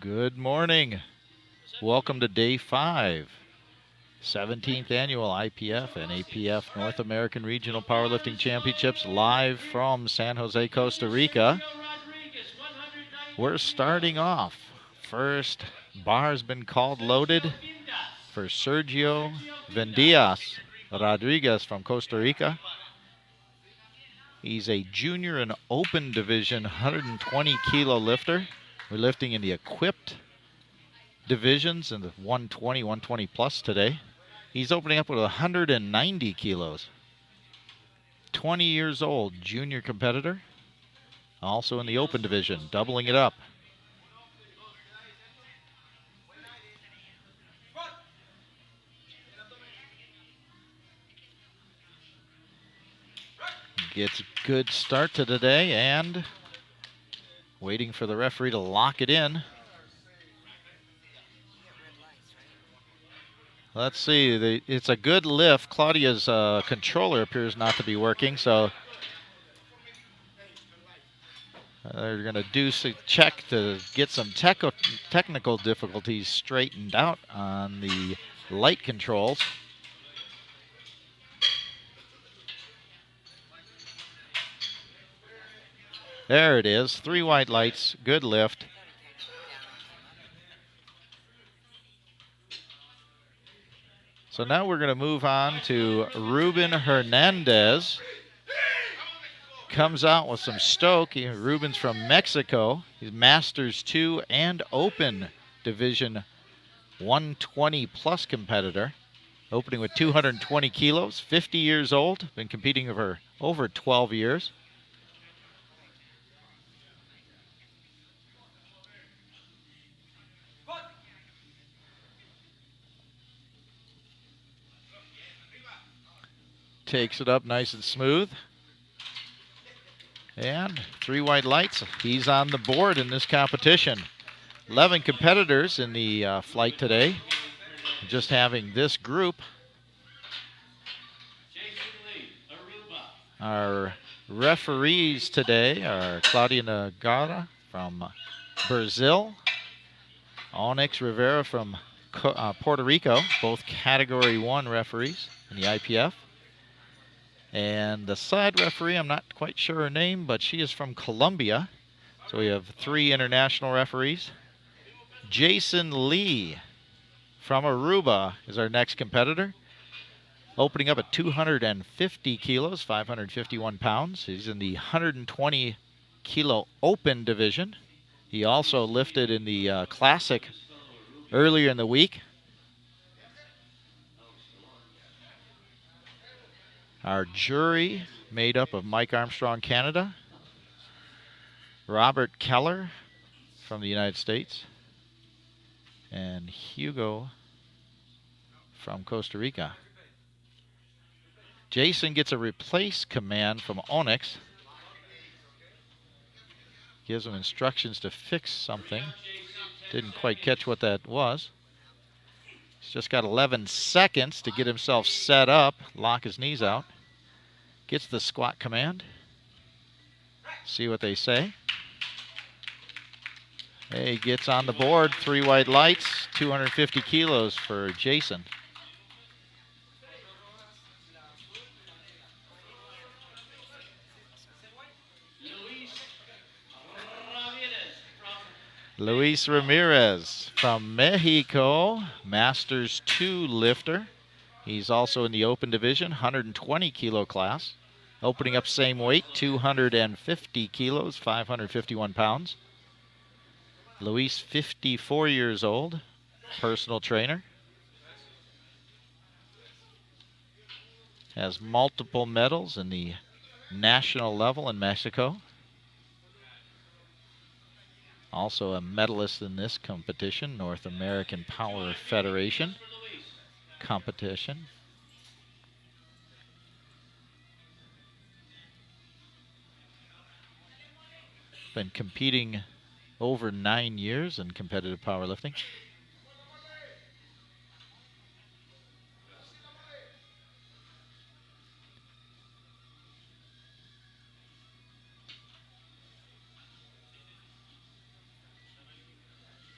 Good morning. Welcome to day 5, 17th annual IPF and APF North American Regional Powerlifting Championships live from San Jose, Costa Rica. We're starting off. First bar's been called loaded for Sergio Vendias Rodriguez from Costa Rica. He's a junior and open division 120 kilo lifter. We're lifting in the equipped divisions in the 120, 120 plus today. He's opening up with 190 kilos. 20 years old, junior competitor. Also in the open division, doubling it up. Gets a good start to the day and waiting for the referee to lock it in. Let's see, it's a good lift. Claudia's controller appears not to be working, so they're going to do a check to get some technical difficulties straightened out on the light controls. There it is, 3 white lights, good lift. So now we're going to move on to Ruben Hernandez. Comes out with some stoke. Ruben's from Mexico. He's Masters 2 and Open Division 120 plus competitor. Opening with 220 kilos, 50 years old. Been competing for over 12 years. Takes it up nice and smooth. And 3 white lights. He's on the board in this competition. 11 competitors in the flight today. Just having this group. Our referees today are Claudia Nagara from Brazil. Onyx Rivera from Puerto Rico. Both Category 1 referees in the IPF. And the side referee, I'm not quite sure her name, but she is from Colombia. So we have 3 international referees. Jason Lee from Aruba is our next competitor. Opening up at 250 kilos, 551 pounds. He's in the 120 kilo open division. He also lifted in the classic earlier in the week. Our jury made up of Mike Armstrong, Canada, Robert Keller from the United States, and Hugo from Costa Rica. Jason gets a replace command from Onyx. Gives him instructions to fix something. Didn't quite catch what that was. He's just got 11 seconds to get himself set up, lock his knees out. Gets the squat command. See what they say. He gets on the board, 3 white lights, 250 kilos for Jason. Luis Ramirez from Mexico, Masters 2 lifter. He's also in the open division, 120 kilo class. Opening up same weight, 250 kilos, 551 pounds. Luis, 54 years old, personal trainer. Has multiple medals in the national level in Mexico. Also a medalist in this competition, North American Power Federation competition. Been competing over 9 years in competitive powerlifting.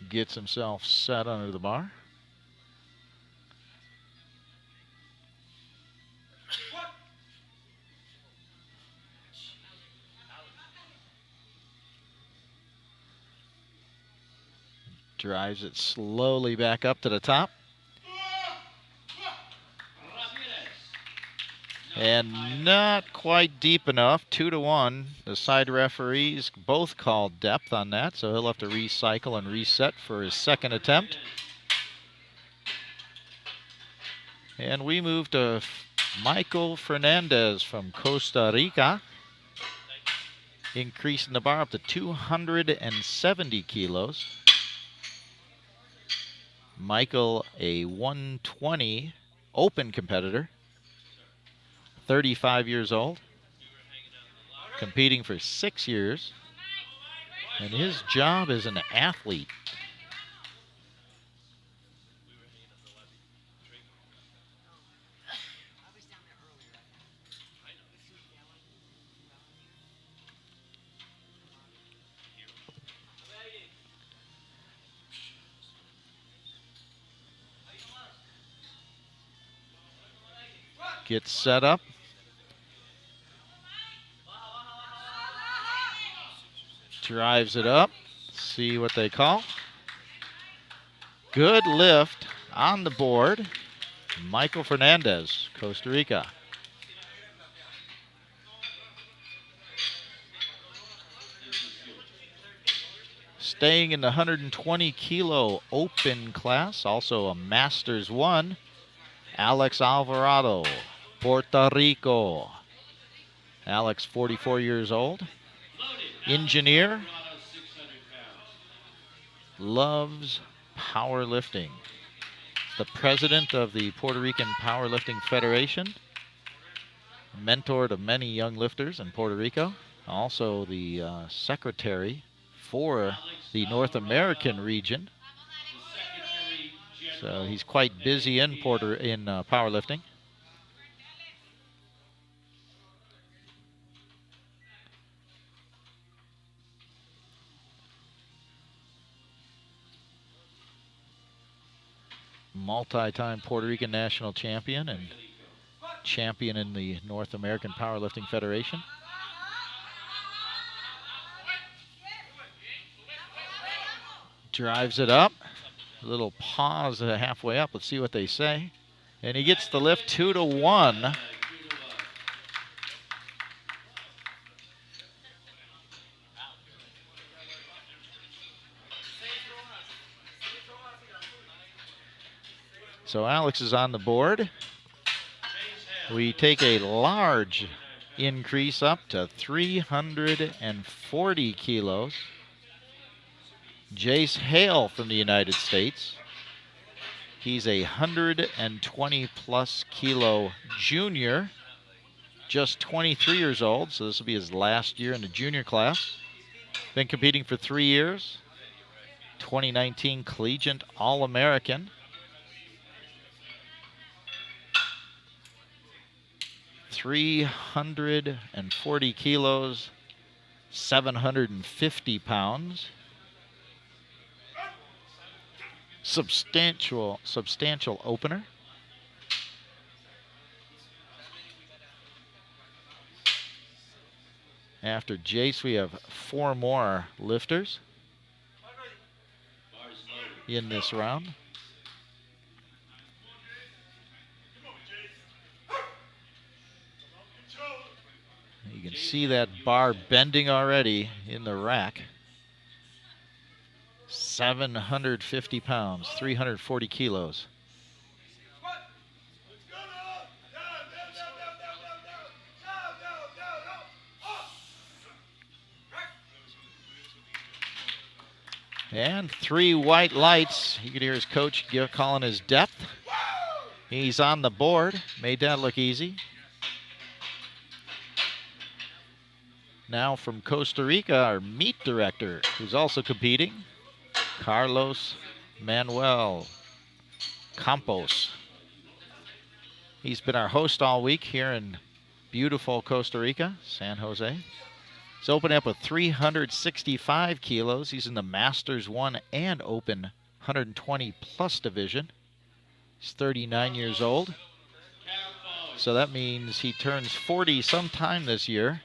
Gets himself set under the bar. Drives it slowly back up to the top. And not quite deep enough, 2-1. The side referees both called depth on that, so he'll have to recycle and reset for his second attempt. And we move to Michael Fernandez from Costa Rica, increasing the bar up to 270 kilos. Michael, a 120 open competitor, 35 years old, competing for 6 years, and his job is an athlete. Gets set up. Drives it up. See what they call. Good lift on the board. Michael Fernandez, Costa Rica. Staying in the 120 kilo open class, also a Masters 1, Alex Alvarado, Puerto Rico. Alex, 44 years old. Engineer. Loves powerlifting. The president of the Puerto Rican Powerlifting Federation. Mentor to many young lifters in Puerto Rico. Also the secretary for the North American region. So he's quite busy in powerlifting. Multi-time Puerto Rican national champion and champion in the North American Powerlifting Federation. Drives it up. A little pause halfway up. Let's see what they say. And he gets the lift 2-1. So Alex is on the board. We take a large increase up to 340 kilos. Jace Hale from the United States. He's a 120 plus kilo junior, just 23 years old, so this will be his last year in the junior class. Been competing for 3 years. 2019 Collegiate All-American. 340 kilos, 750 pounds. Substantial opener. After Jace, we have 4 more lifters in this round. You can see that bar bending already in the rack. 750 pounds, 340 kilos. And 3 white lights. You can hear his coach calling his depth. He's on the board. Made that look easy. Now from Costa Rica, our meet director, who's also competing, Carlos Manuel Campos. He's been our host all week here in beautiful Costa Rica, San Jose. He's opening up with 365 kilos. He's in the Masters 1 and Open 120 plus division. He's 39 years old. So that means he turns 40 sometime this year,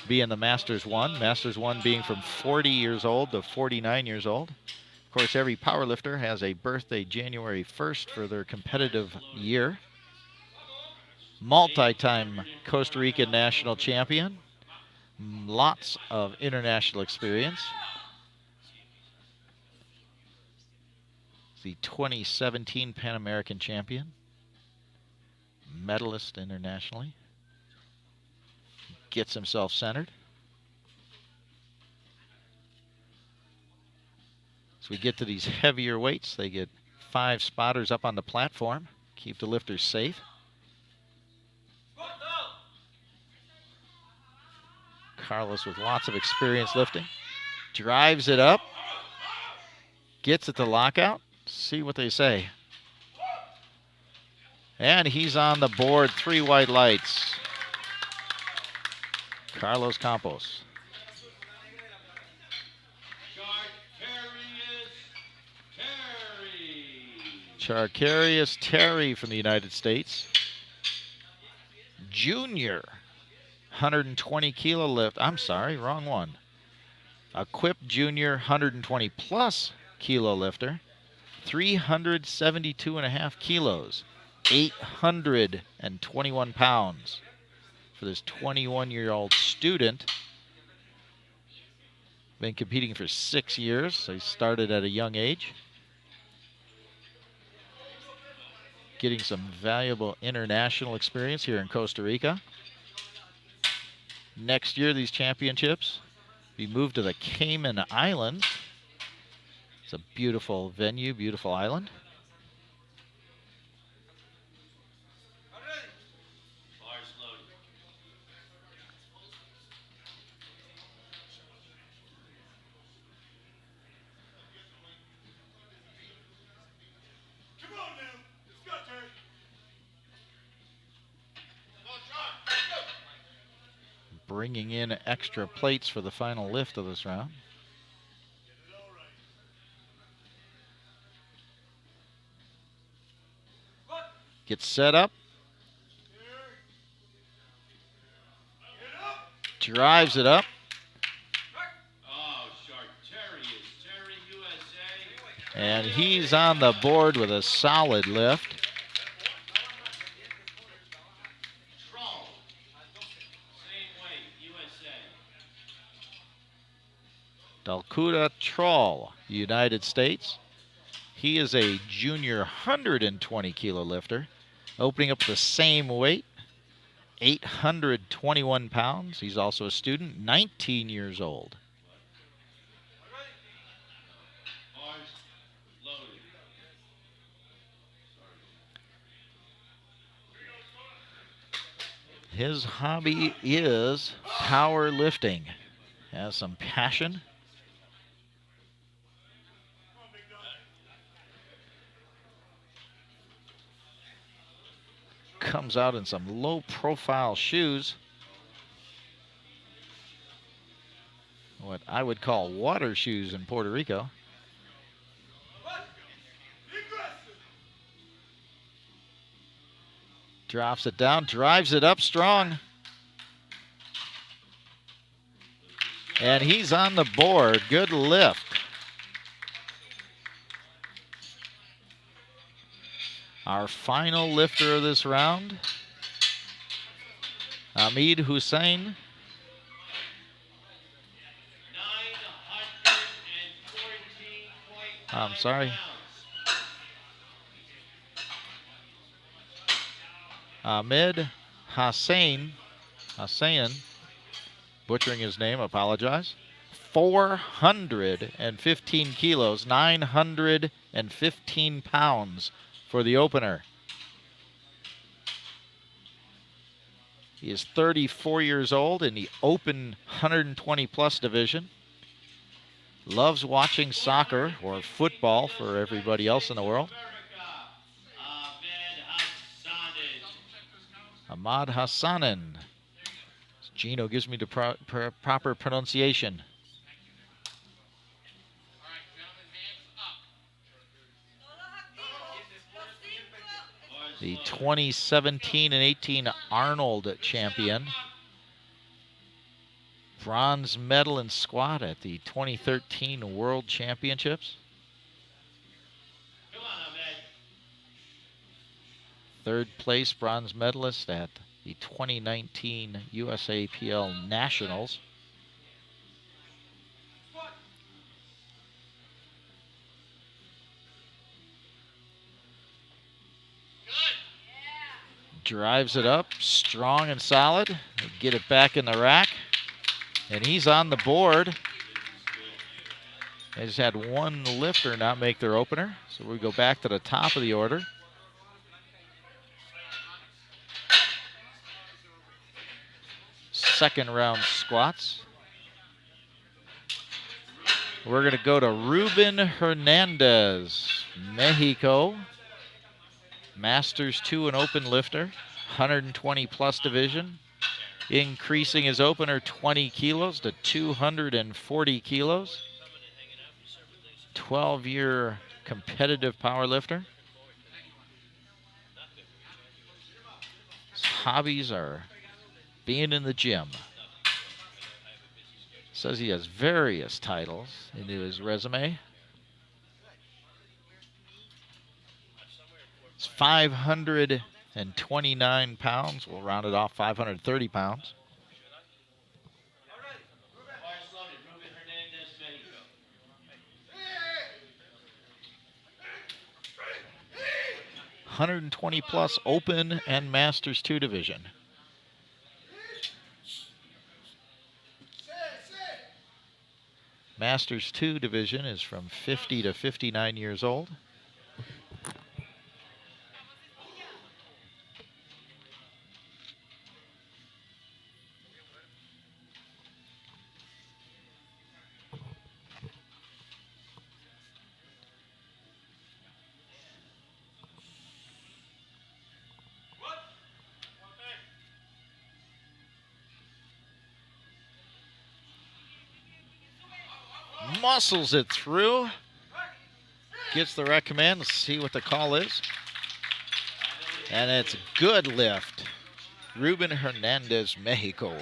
being the Masters 1. Masters 1 being from 40 years old to 49 years old. Of course, every powerlifter has a birthday January 1st for their competitive year. Multi-time Costa Rica national champion. Lots of international experience. The 2017 Pan American champion. Medalist internationally. Gets himself centered. As we get to these heavier weights, they get 5 spotters up on the platform. Keep the lifters safe. Carlos with lots of experience lifting. Drives it up. Gets it to lockout. See what they say. And he's on the board. 3 white lights. Carlos Campos. Charcarius Terry from the United States. Junior. 120 kilo lift. I'm sorry, wrong one. Equip Junior 120 plus kilo lifter. 372.5 kilos. 821 pounds for this 21-year-old student. Been competing for 6 years, so he started at a young age. Getting some valuable international experience here in Costa Rica. Next year, these championships be moved to the Cayman Islands. It's a beautiful venue, beautiful island. Bringing in extra plates for the final lift of this round. Gets set up. Drives it up. And he's on the board with a solid lift. Dalcuda Troll, United States. He is a junior 120 kilo lifter, opening up the same weight, 821 pounds. He's also a student, 19 years old. His hobby is powerlifting. Has some passion. Comes out in some low-profile shoes. What I would call water shoes in Puerto Rico. Drops it down, drives it up strong. And he's on the board. Good lift. Our final lifter of this round, Hamid Hussein. I'm sorry. Ahmed Hussein, butchering his name, apologize. 415 kilos, 915 pounds for the opener. He is 34 years old in the Open 120 plus division. Loves watching soccer or football for everybody else in the world. Ahmad Hassanin, Gino gives me the proper pronunciation. The 2017 and 18 Arnold champion. Bronze medal in squat at the 2013 World Championships. Third place bronze medalist at the 2019 USAPL Nationals. Drives it up, strong and solid. Get it back in the rack. And he's on the board. They just had one lifter not make their opener. So we go back to the top of the order. Second round squats. We're going to go to Ruben Hernandez, Mexico. Masters 2 and open lifter, 120 plus division. Increasing his opener 20 kilos to 240 kilos. 12-year competitive power lifter. His hobbies are being in the gym. Says he has various titles into his resume. It's 529 pounds. We'll round it off, 530 pounds. $120 plus open and Masters 2 division. Masters 2 division is from 50 to 59 years old. Muscles it through. Gets the recommend. Let's see what the call is. And it's a good lift. Ruben Hernandez, Mexico.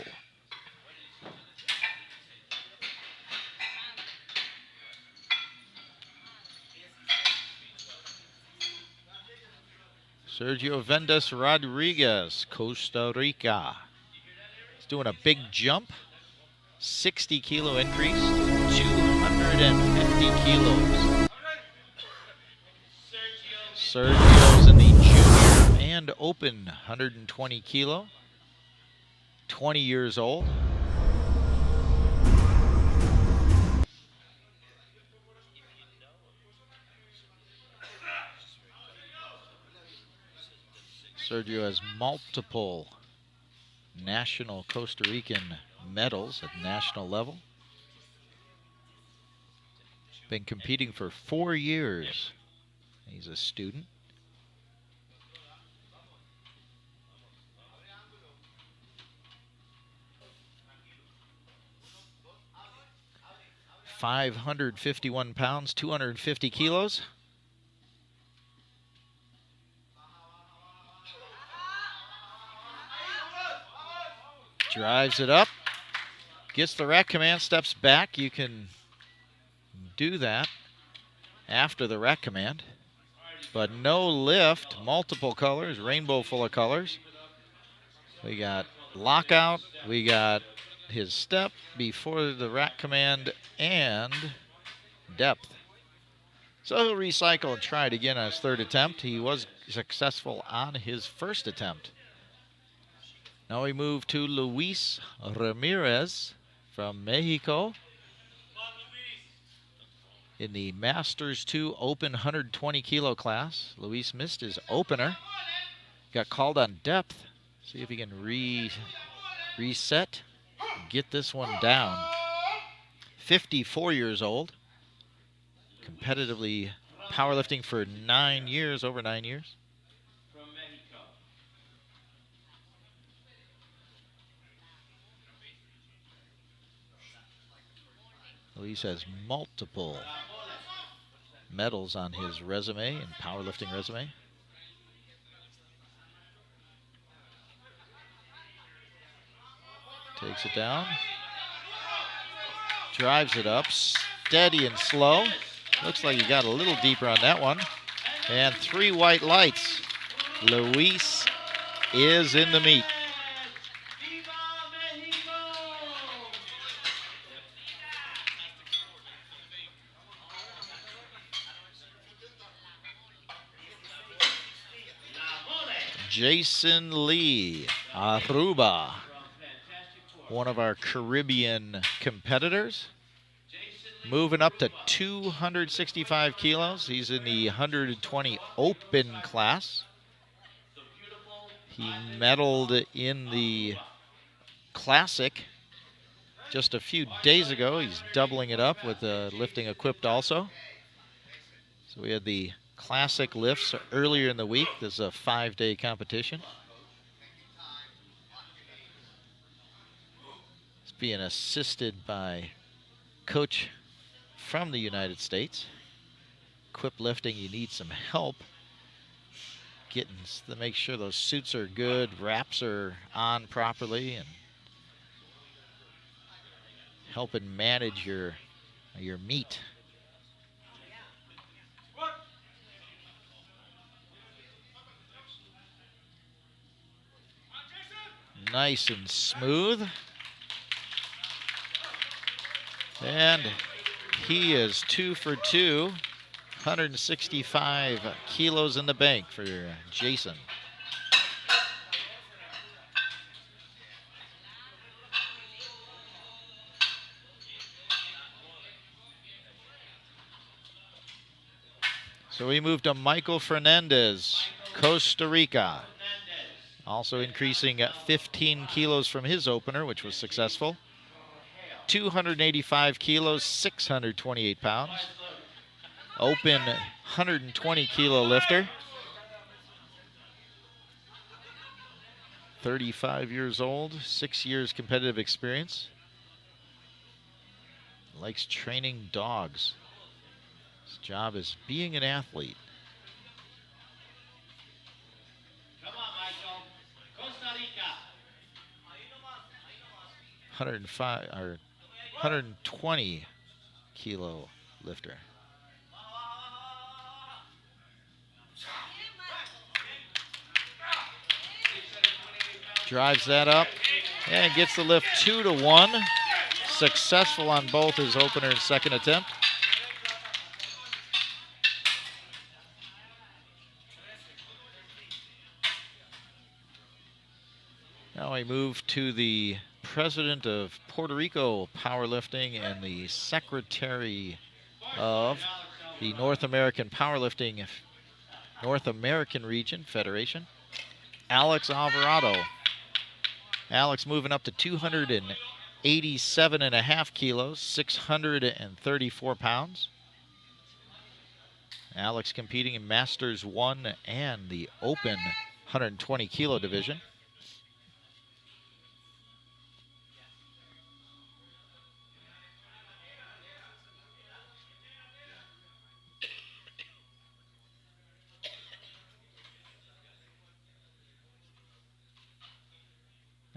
Sergio Vendes Rodriguez, Costa Rica. He's doing a big jump. 60 kilo increase to 250 kilos. Sergio's in the junior and open 120 kilo. 20 years old. Sergio has multiple national Costa Rican medals at national level. Been competing for 4 years. He's a student. £551 pounds, 250 kilos. Drives it up, gets the rack command, steps back. You can do that after the rack command, but no lift, multiple colors, rainbow full of colors. We got lockout, we got his step before the rack command, and depth. So he'll recycle and try it again on his third attempt. He was successful on his first attempt. Now we move to Luis Ramirez from Mexico in the Masters 2 Open 120 kilo class. Luis missed his opener. Got called on depth. See if he can reset, get this one down. 54 years old. Competitively powerlifting for 9 years, over 9 years. Luis has multiple medals on his resume and powerlifting resume. Takes it down. Drives it up, steady and slow. Looks like he got a little deeper on that one. And 3 white lights. Luis is in the meet. Jason Lee, Aruba, one of our Caribbean competitors. Moving up to 265 kilos. He's in the 120 open class. He medaled in the Classic just a few days ago. He's doubling it up with lifting equipped also. So we had the Classic lifts earlier in the week. This is a 5-day competition. It's being assisted by coach from the United States. Equip lifting, you need some help getting to make sure those suits are good, wraps are on properly, and helping manage your meat. Nice and smooth. And he is 2 for 2. 165 kilos in the bank for Jason. So we moved to Michael Fernandez, Costa Rica. Also increasing at 15 kilos from his opener, which was successful. 285 kilos, 628 pounds. Open 120 kilo lifter. 35 years old, 6 years competitive experience. Likes training dogs. His job is being an athlete. Come on, Michael. Costa Rica. 105 or 120 kilo lifter. Drives that up and gets the lift 2 to 1. Successful on both his opener and second attempt. Now we move to the president of Puerto Rico Powerlifting and the secretary of the North American Powerlifting North American Region Federation, Alex Alvarado. Alex moving up to 287.5 kilos, 634 pounds. Alex competing in Masters 1 and the Open 120 kilo division.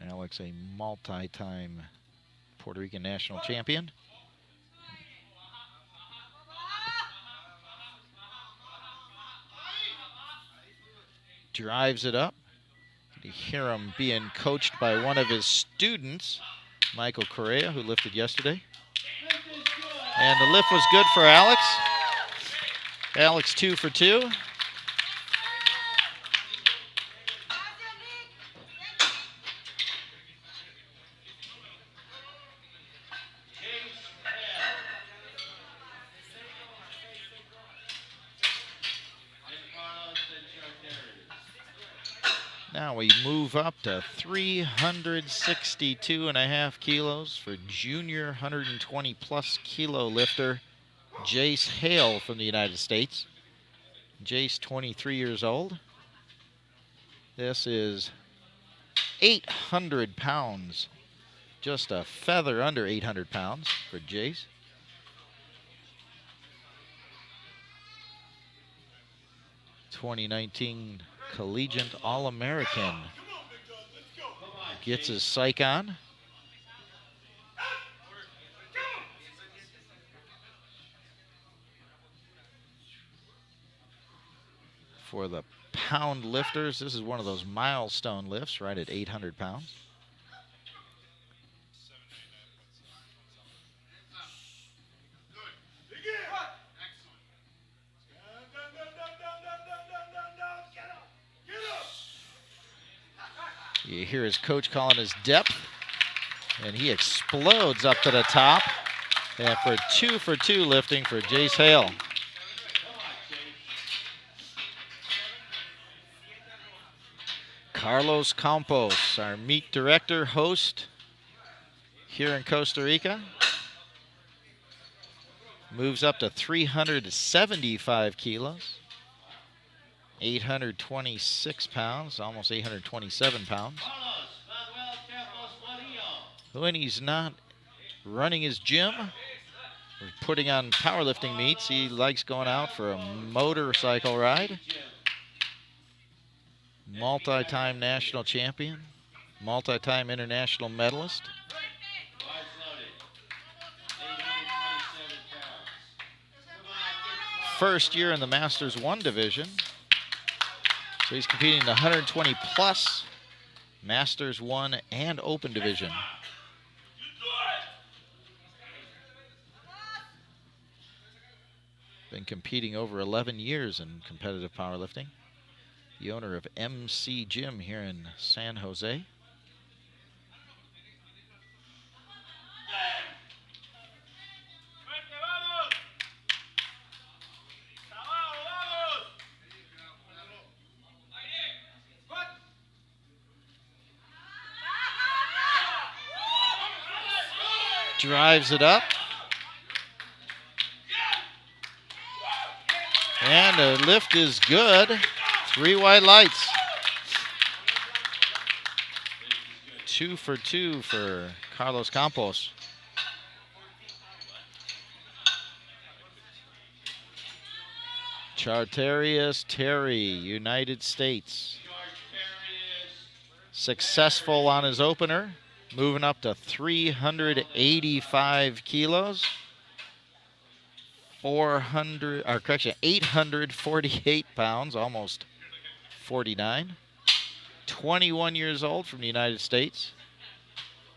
Alex, a multi-time Puerto Rican national champion. Drives it up. You hear him being coached by one of his students, Michael Correa, who lifted yesterday. And the lift was good for Alex. Alex 2 for 2. Now we move up to 362.5 kilos for junior 120 plus kilo lifter Jace Hale from the United States. Jace, 23 years old. This is 800 pounds, just a feather under 800 pounds for Jace. 2019 Collegiate All-American. Gets his psych on. For the pound lifters, this is one of those milestone lifts, right at 800 pounds. You hear his coach calling his depth, and he explodes up to the top. And for 2 for 2 lifting for Jace Hale. Carlos Campos, our meet director, host here in Costa Rica. Moves up to 375 kilos. 826 pounds, almost 827 pounds. When he's not running his gym or putting on powerlifting meets, he likes going out for a motorcycle ride. Multi-time national champion, multi-time international medalist. First year in the Masters 1 division. So he's competing in the 120 plus Masters 1 and Open division. Been competing over 11 years in competitive powerlifting. The owner of MC Gym here in San Jose. Drives it up. And the lift is good. 3 white lights. 2 for 2 for Carlos Campos. Charterius Terry, United States. Successful on his opener. Moving up to 385 kilos. 848 pounds, almost 49. 21 years old from the United States.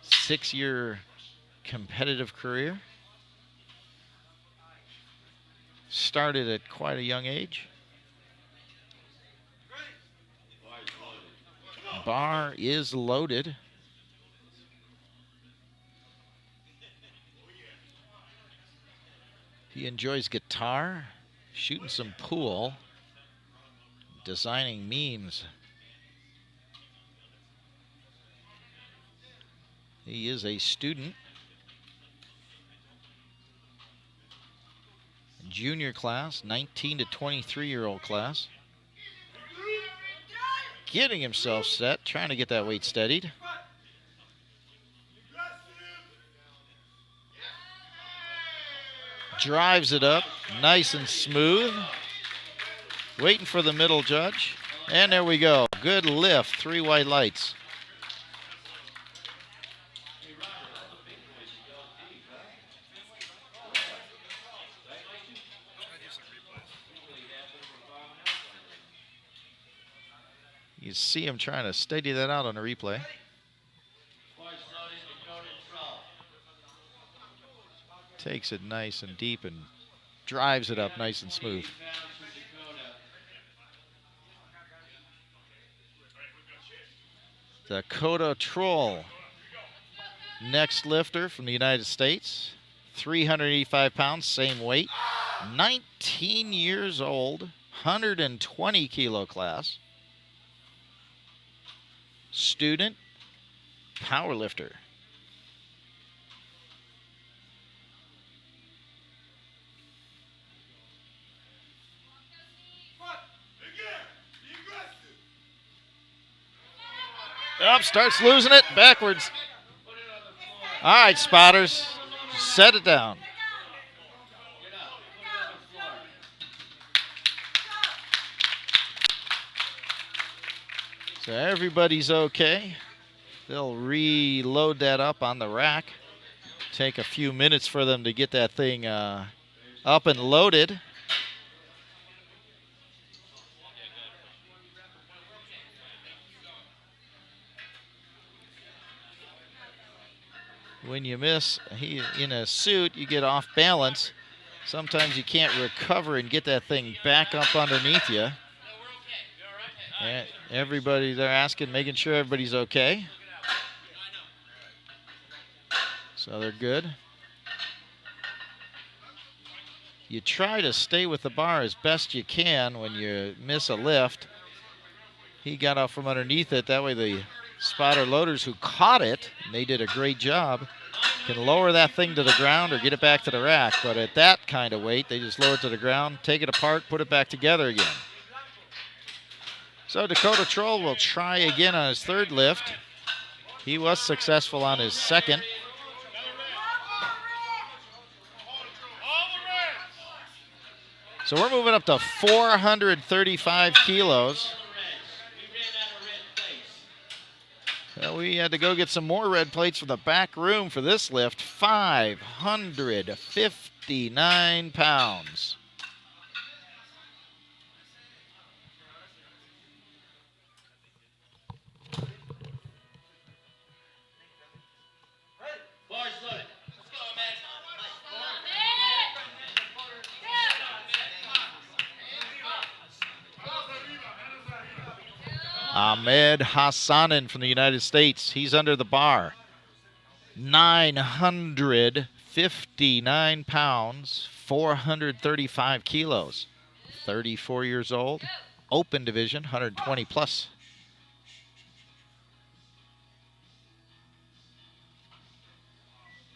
6-year competitive career. Started at quite a young age. Bar is loaded. He enjoys guitar, shooting some pool, designing memes. He is a student. Junior class, 19 to 23-year-old class. Getting himself set, trying to get that weight steadied. Drives it up, nice and smooth. Waiting for the middle judge. And there we go. Good lift, 3 white lights. You see him trying to steady that out on a replay. Takes it nice and deep and drives it up nice and smooth. Dakota Troll, next lifter from the United States. 385 pounds, same weight. 19 years old, 120 kilo class. Student, powerlifter. Up, starts losing it, backwards. All right, spotters, set it down. So everybody's okay. They'll reload that up on the rack. Take a few minutes for them to get that thing up and loaded. When you miss in a suit, you get off balance. Sometimes you can't recover and get that thing back up underneath you. And everybody, they're asking, making sure everybody's okay. So they're good. You try to stay with the bar as best you can when you miss a lift. He got out from underneath it. That way the spotter loaders who caught it, and they did a great job, can lower that thing to the ground or get it back to the rack. But at that kind of weight, they just lower it to the ground, take it apart, put it back together again. So Dakota Troll will try again on his third lift. He was successful on his second. So we're moving up to 435 kilos. Well, we had to go get some more red plates from the back room for this lift. 559 pounds. Ahmed Hassanin from the United States. He's under the bar. 959 pounds, 435 kilos. 34 years old. Open division, 120 plus.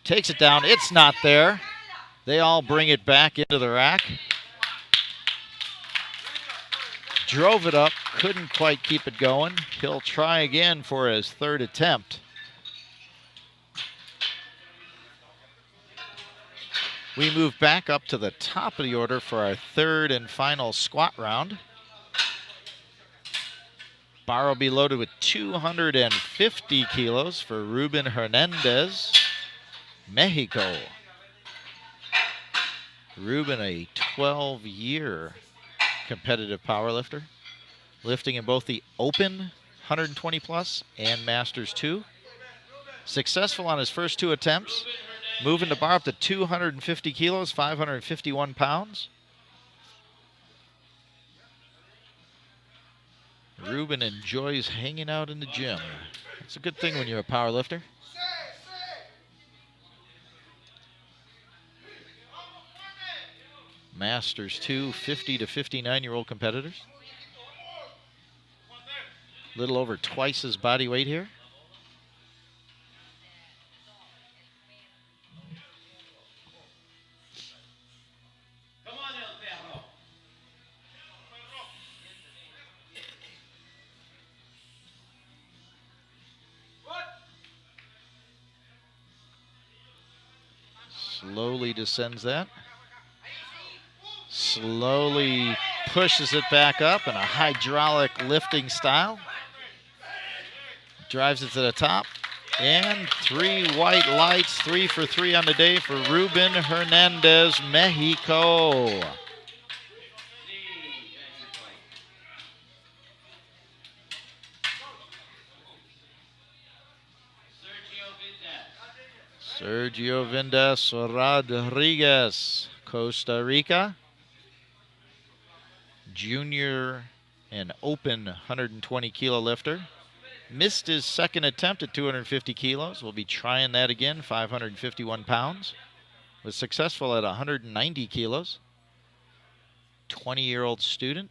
Takes it down. It's not there. They all bring it back into the rack. Drove it up, couldn't quite keep it going. He'll try again for his third attempt. We move back up to the top of the order for our third and final squat round. Bar will be loaded with 250 kilos for Ruben Hernandez, Mexico. Ruben, a 12-year competitive powerlifter, lifting in both the open 120 plus and Masters 2. Successful on his first two attempts, moving the bar up to 250 kilos, 551 pounds. Ruben enjoys hanging out in the gym. It's a good thing when you're a powerlifter. Masters 2, 50 to 59-year-old competitors. A little over twice his body weight here. Slowly descends that. Slowly pushes it back up in a hydraulic lifting style. Drives it to the top. And 3 white lights, 3 for 3 on the day for Ruben Hernandez, Mexico. Sergio Vindes Rodriguez, Costa Rica. Junior and open 120 kilo lifter. Missed his second attempt at 250 kilos. We'll be trying that again, 551 pounds. Was successful at 190 kilos. 20-year-old student.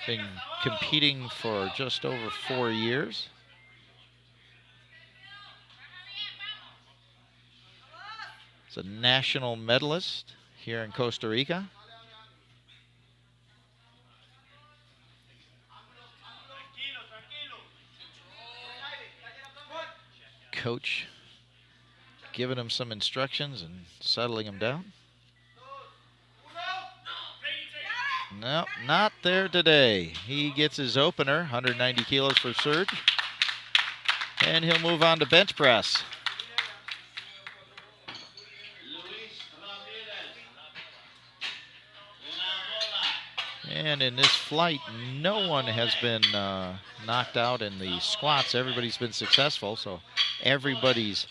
Been competing for just over 4 years. He's a national medalist here in Costa Rica. Coach giving him some instructions and settling him down. Nope, not there today. He gets his opener, 190 kilos for Serge. And he'll move on to bench press. And in this flight, no one has been knocked out in the squats. Everybody's been successful, so everybody's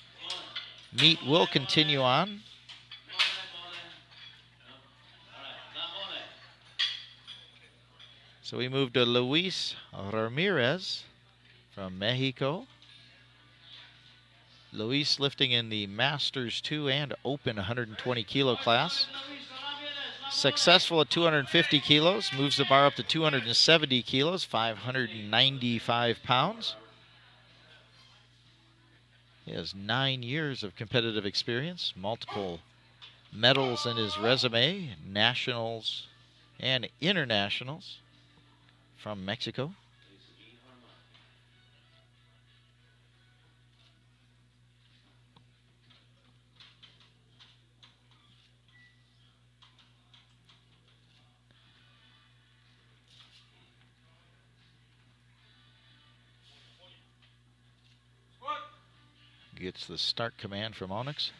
meet will continue on. So we move to Luis Ramirez from Mexico. Luis lifting in the Masters 2 and Open 120 kilo class. Successful at 250 kilos, moves the bar up to 270 kilos, 595 pounds. He has 9 years of competitive experience, multiple medals in his resume, nationals and internationals from Mexico. Gets the start command from Onyx.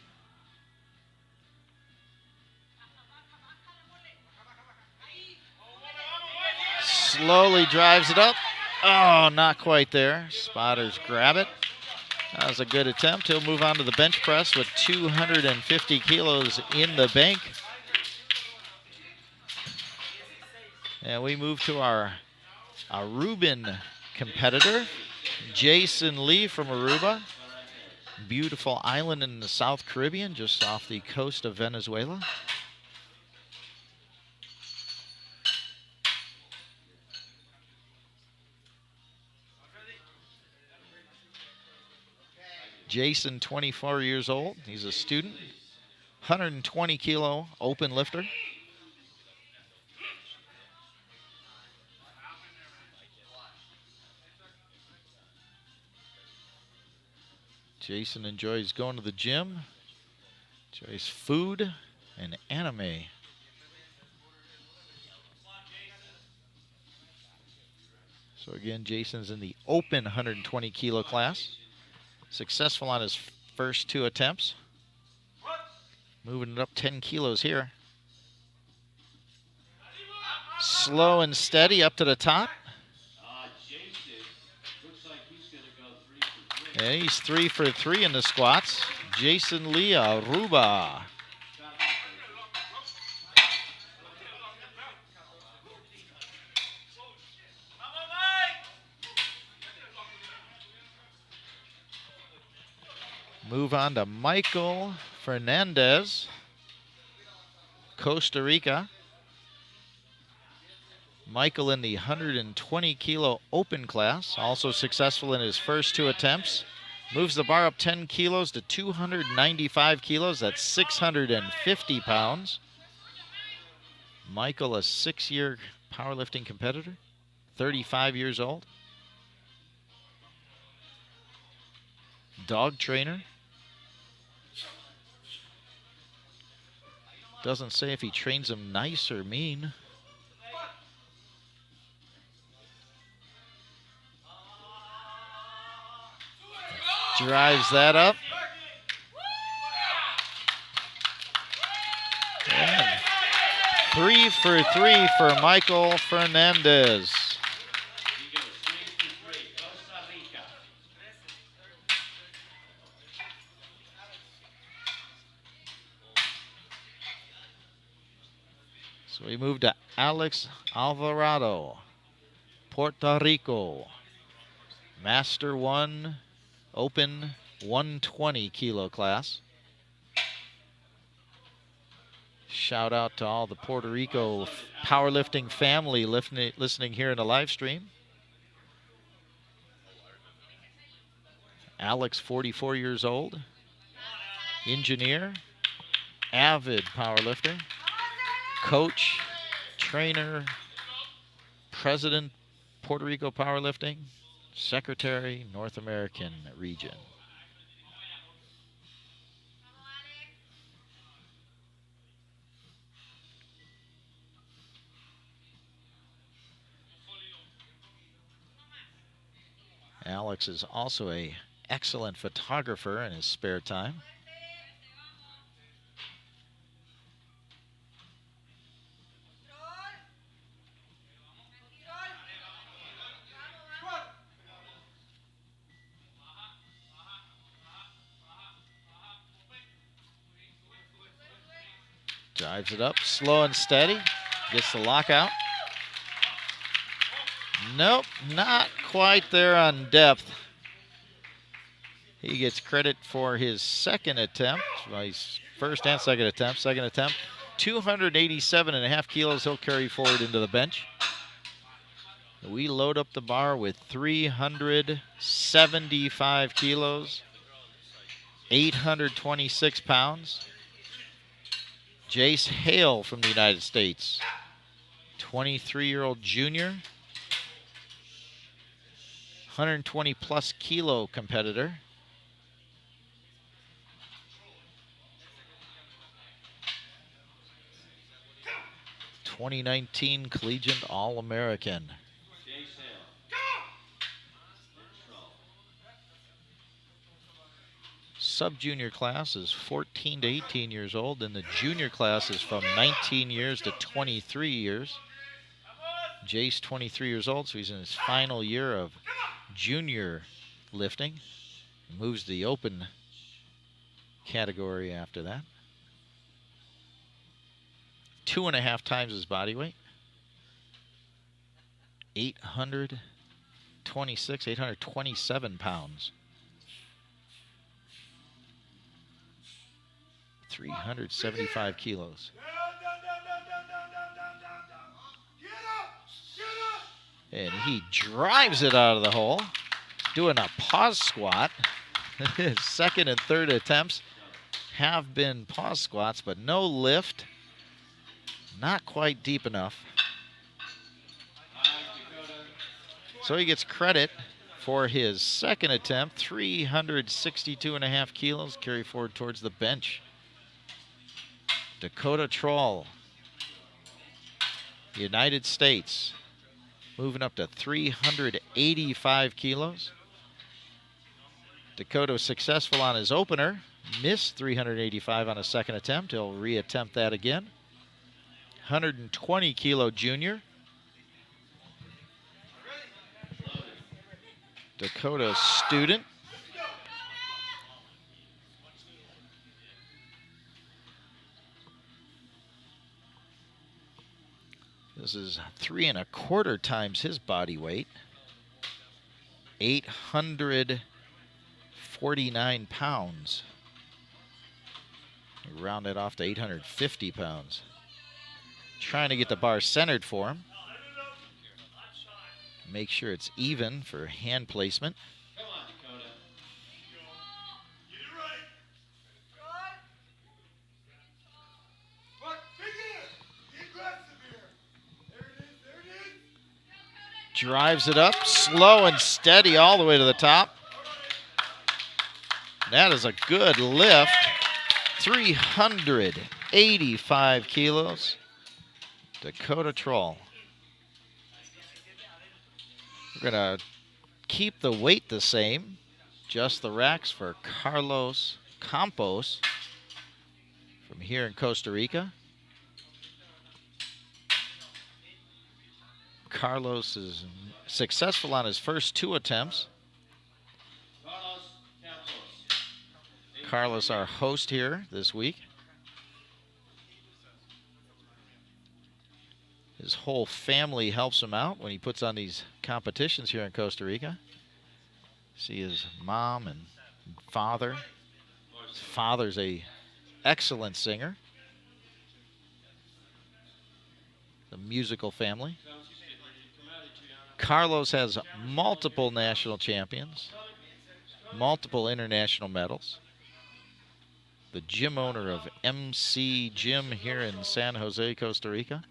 Slowly drives it up. Oh, not quite there. Spotters grab it. That was a good attempt. He'll move on to the bench press with 250 kilos in the bank. And we move to our Aruban competitor, Jason Lee from Aruba. Beautiful island in the South Caribbean, just off the coast of Venezuela. Jason, 24 years old. He's a student. 120 kilo open lifter. Jason enjoys going to the gym, enjoys food and anime. So again, Jason's in the open 120 kilo class. Successful on his first 2 attempts. Moving it up 10 kilos here. Slow and steady up to the top. And he's 3 for 3 in the squats. Jason Lee, Aruba. Move on to Michael Fernandez, Costa Rica. Michael in the 120 kilo open class, also successful in his first 2 attempts. Moves the bar up 10 kilos to 295 kilos. That's 650 pounds. Michael, a 6-year powerlifting competitor, 35 years old. Dog trainer. Doesn't say if he trains him nice or mean. Drives that up. And 3 for 3 for Michael Fernandez. So we move to Alex Alvarado, Puerto Rico. Master 1, open 120 kilo class. Shout out to all the Puerto Rico powerlifting family listening here in the live stream. Alex, 44 years old, engineer, avid powerlifter, coach, trainer, president, Puerto Rico Powerlifting, secretary, North American region. Alex is also an excellent photographer in his spare time. Drives it up, slow and steady. Gets the lockout. Nope, not quite there on depth. He gets credit for his second attempt. Well, his first and second attempt. Second attempt, 287.5 kilos he'll carry forward into the bench. We load up the bar with 375 kilos, 826 pounds. Jace Hale from the United States, 23-year-old junior, 120-plus kilo competitor. '19 Collegiate All-American. Sub-junior class is 14 to 18 years old, and the junior class is from 19 years to 23 years. Jace, 23 years old, so he's in his final year of junior lifting. Moves to the open category after that. 2.5 times his body weight. 827 pounds. 375 kilos. And he drives it out of the hole, doing a pause squat. His second and third attempts have been pause squats, but no lift. Not quite deep enough. So he gets credit for his second attempt, 362.5 kilos, carry forward towards the bench. Dakota Troll, United States, moving up to 385 kilos. Dakota was successful on his opener, missed 385 on a second attempt. He'll reattempt that again. 120 kilo junior. Dakota student. This is 3¼ times his body weight. 849 pounds. Round it off to 850 pounds. Trying to get the bar centered for him. Make sure it's even for hand placement. Come on, Dakota. Get it right. Be aggressive here. There it is, there it is. Drives it up, slow and steady all the way to the top. That is a good lift. 385 kilos. Dakota Troll. We're going to keep the weight the same. Just the racks for Carlos Campos from here in Costa Rica. Carlos is successful on his first 2 attempts. Carlos, our host here this week. His whole family helps him out when he puts on these competitions here in Costa Rica. See his mom and father. His father's an excellent singer. The musical family. Carlos has multiple national champions, multiple international medals. The gym owner of MC Gym here in San Jose, Costa Rica.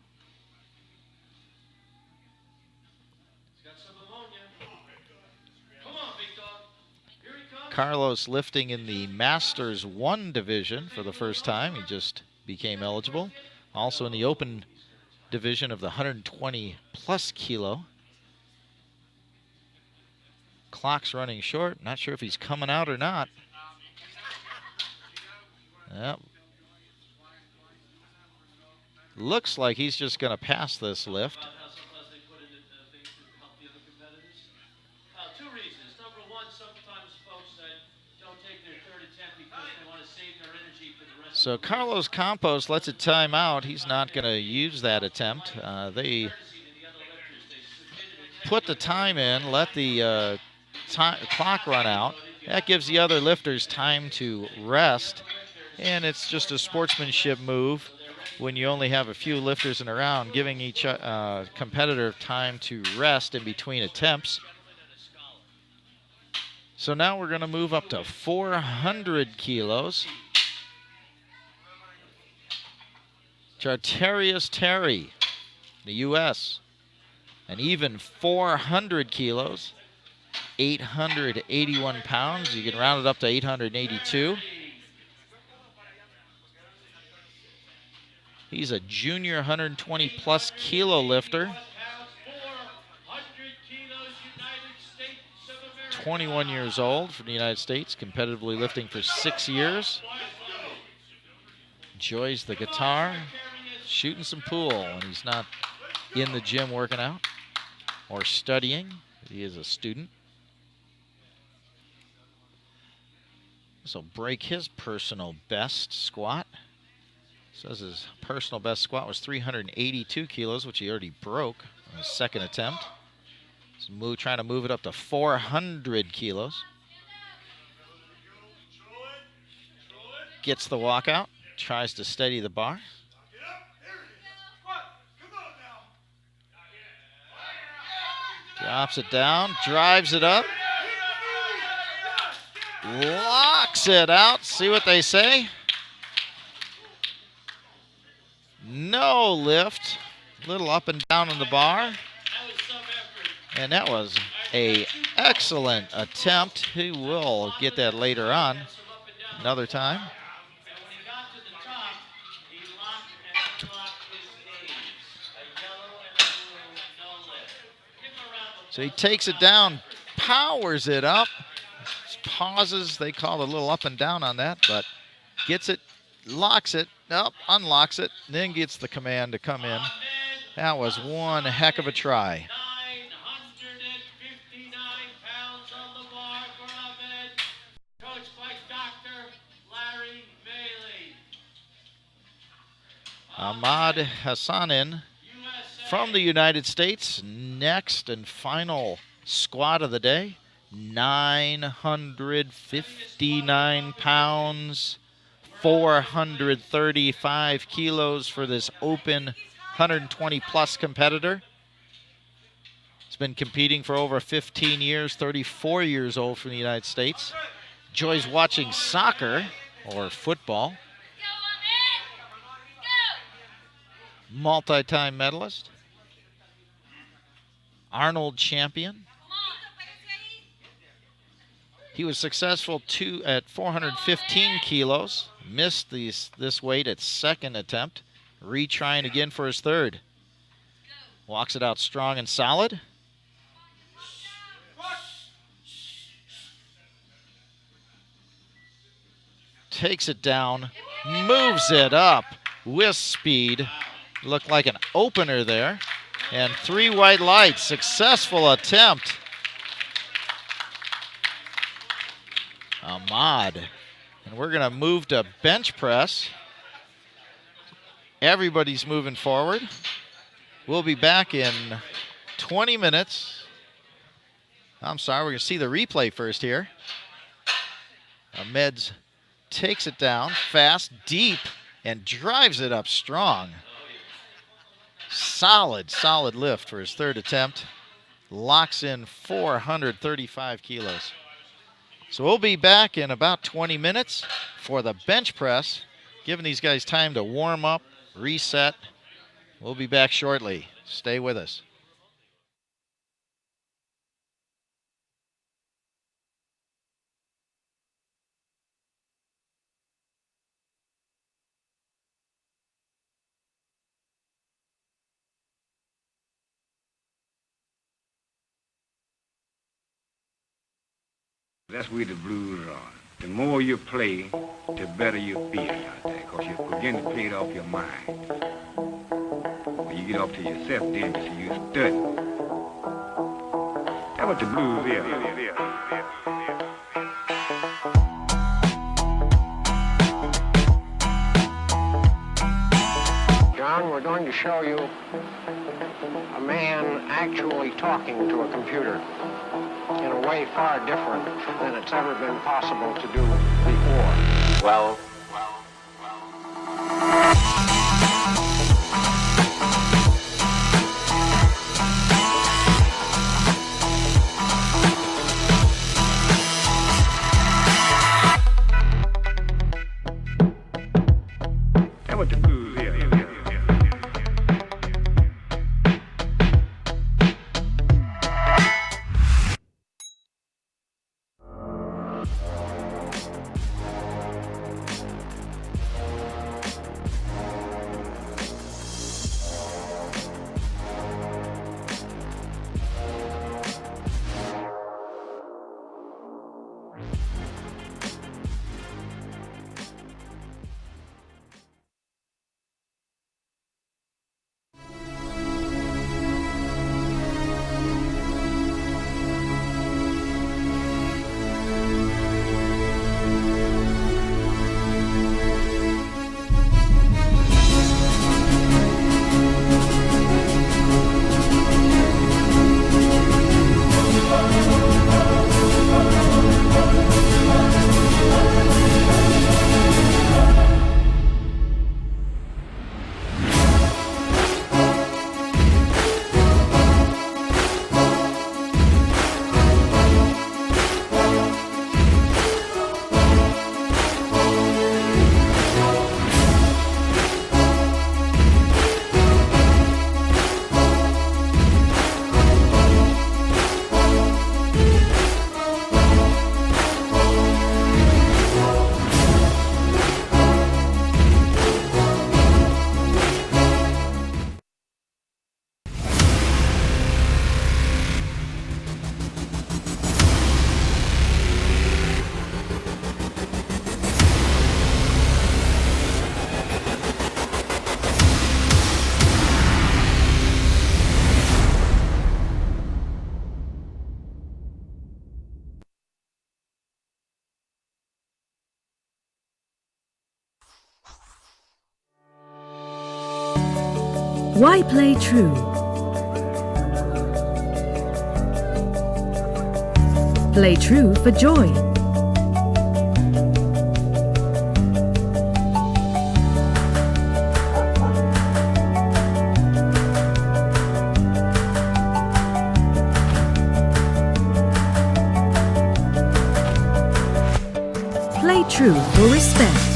Carlos lifting in the Masters 1 division for the first time. He just became eligible. Also in the open division of the 120 plus kilo clock's running short. Not sure if he's coming out or not. Yep. Looks like he's just going to pass this lift. Two reasons. Number one, sometimes folks don't take their third attempt because they want to save their energy for the rest So of the Carlos Campos lets it time out. He's not going to use that attempt. They put the time in, let the clock run out. That gives the other lifters time to rest, and it's just a sportsmanship move when you only have a few lifters in a round, giving each competitor time to rest in between attempts. So now we're going to move up to 400 kilos. Charterius Terry, the U.S., an even 400 kilos, 881 pounds. You can round it up to 882. He's a junior 120 plus kilo lifter. 21 years old from the United States, competitively lifting for 6 years. Enjoys the guitar, shooting some pool when he's not in the gym working out or studying. He is a student. This will break his personal best squat. Says his personal best squat was 382 kilos, which he already broke on his second attempt. He's trying to move it up to 400 kilos. Gets the walkout, tries to steady the bar. Drops it down, drives it up. Locks it out. See what they say? No lift. Little up and down on the bar. And that was an excellent attempt. He will get that later on, another time. So he takes it down, powers it up, pauses. They call it a little up and down on that, but gets it, locks it, nope, unlocks it, then gets the command to come in. That was one heck of a try. 959 pounds on the bar for Ahmed, coached by Dr. Larry Bailey. Ahmad Hassanin from the United States. Next and final squat of the day. 959 pounds, 435 kilos for this open 120 plus competitor. He's been competing for over 15 years, 34 years old from the United States. Enjoys watching soccer or football. Multi-time medalist. Arnold champion. He was successful at 415 kilos. Missed this weight at second attempt. Retrying again for his third. Walks it out strong and solid. Takes it down. Moves it up with speed. Looked like an opener there. And 3 white lights. Successful attempt. Ahmad. And we're going to move to bench press. Everybody's moving forward. We'll be back in 20 minutes. I'm sorry, we're going to see the replay first here. Ahmed takes it down fast, deep, and drives it up strong. Solid lift for his third attempt. Locks in 435 kilos. So we'll be back in about 20 minutes for the bench press, giving these guys time to warm up, reset. We'll be back shortly. Stay with us. That's where the blues are. The more you play, the better you feel out there, because you begin to play it off your mind. When you get off to yourself, then you see you study. That's what the blues is. John, we're going to show you a man actually talking to a computer in a way far different than it's ever been possible to do before. Well. That's what the blues is. Why play true? Play true for joy. Play true for respect.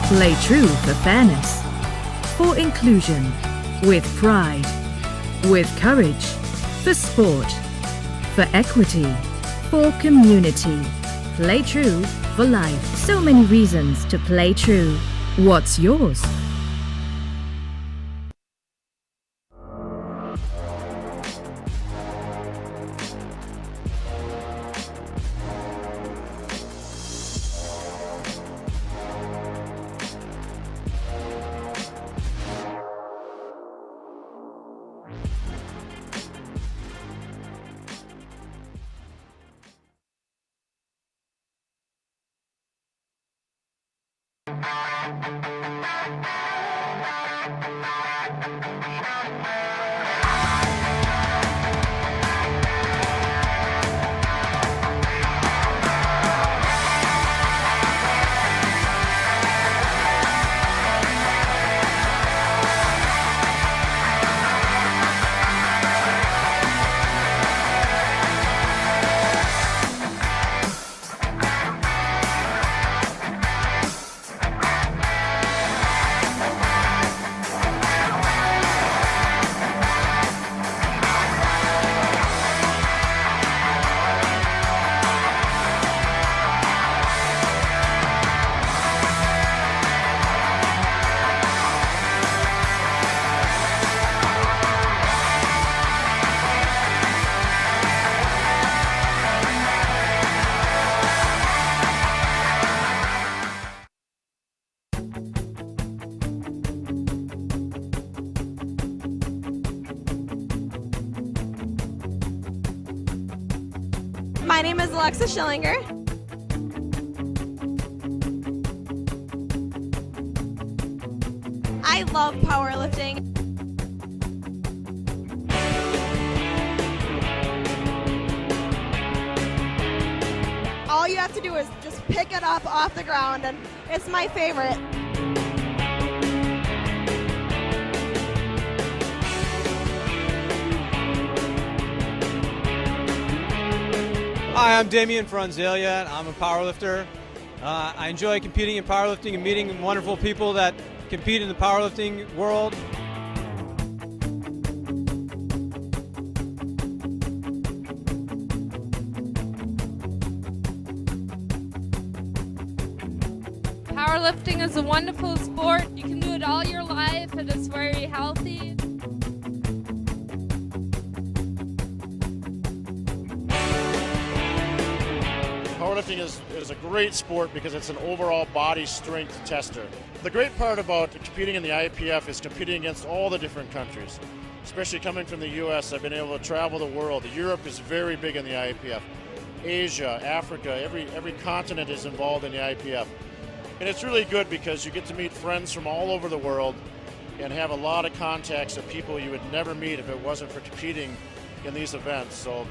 Play true for fairness, for inclusion, with pride, with courage, for sport, for equity, for community. Play true for life. So many reasons to play true. What's yours? My name is Alexa Schillinger. I love powerlifting. All you have to do is just pick it up off the ground, and it's my favorite. Hi, I'm Damian Franzelia. I'm a powerlifter. I enjoy competing in powerlifting and meeting wonderful people that compete in the powerlifting world. Powerlifting is a wonderful sport. You can do it all your life and it's very healthy. Powerlifting is a great sport because it's an overall body strength tester. The great part about competing in the IPF is competing against all the different countries. Especially coming from the US, I've been able to travel the world. Europe is very big in the IPF. Asia, Africa, every continent is involved in the IPF. And it's really good because you get to meet friends from all over the world and have a lot of contacts of people you would never meet if it wasn't for competing in these events. So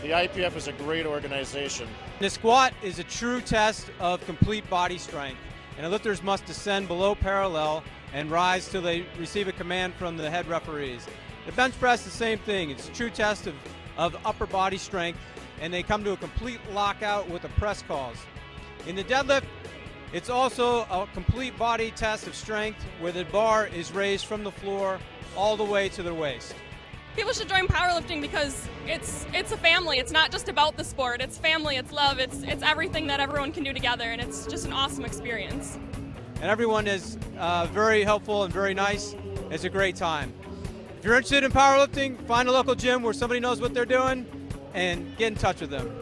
the IPF is a great organization. The squat is a true test of complete body strength, and lifters must descend below parallel and rise till they receive a command from the head referees. The bench press, the same thing. It's a true test of upper body strength, and they come to a complete lockout with the press calls. In the deadlift, it's also a complete body test of strength where the bar is raised from the floor all the way to the waist. People should join powerlifting because it's a family. It's not just about the sport. It's family, it's love, it's everything that everyone can do together, and it's just an awesome experience. And everyone is very helpful and very nice. It's a great time. If you're interested in powerlifting, find a local gym where somebody knows what they're doing and get in touch with them.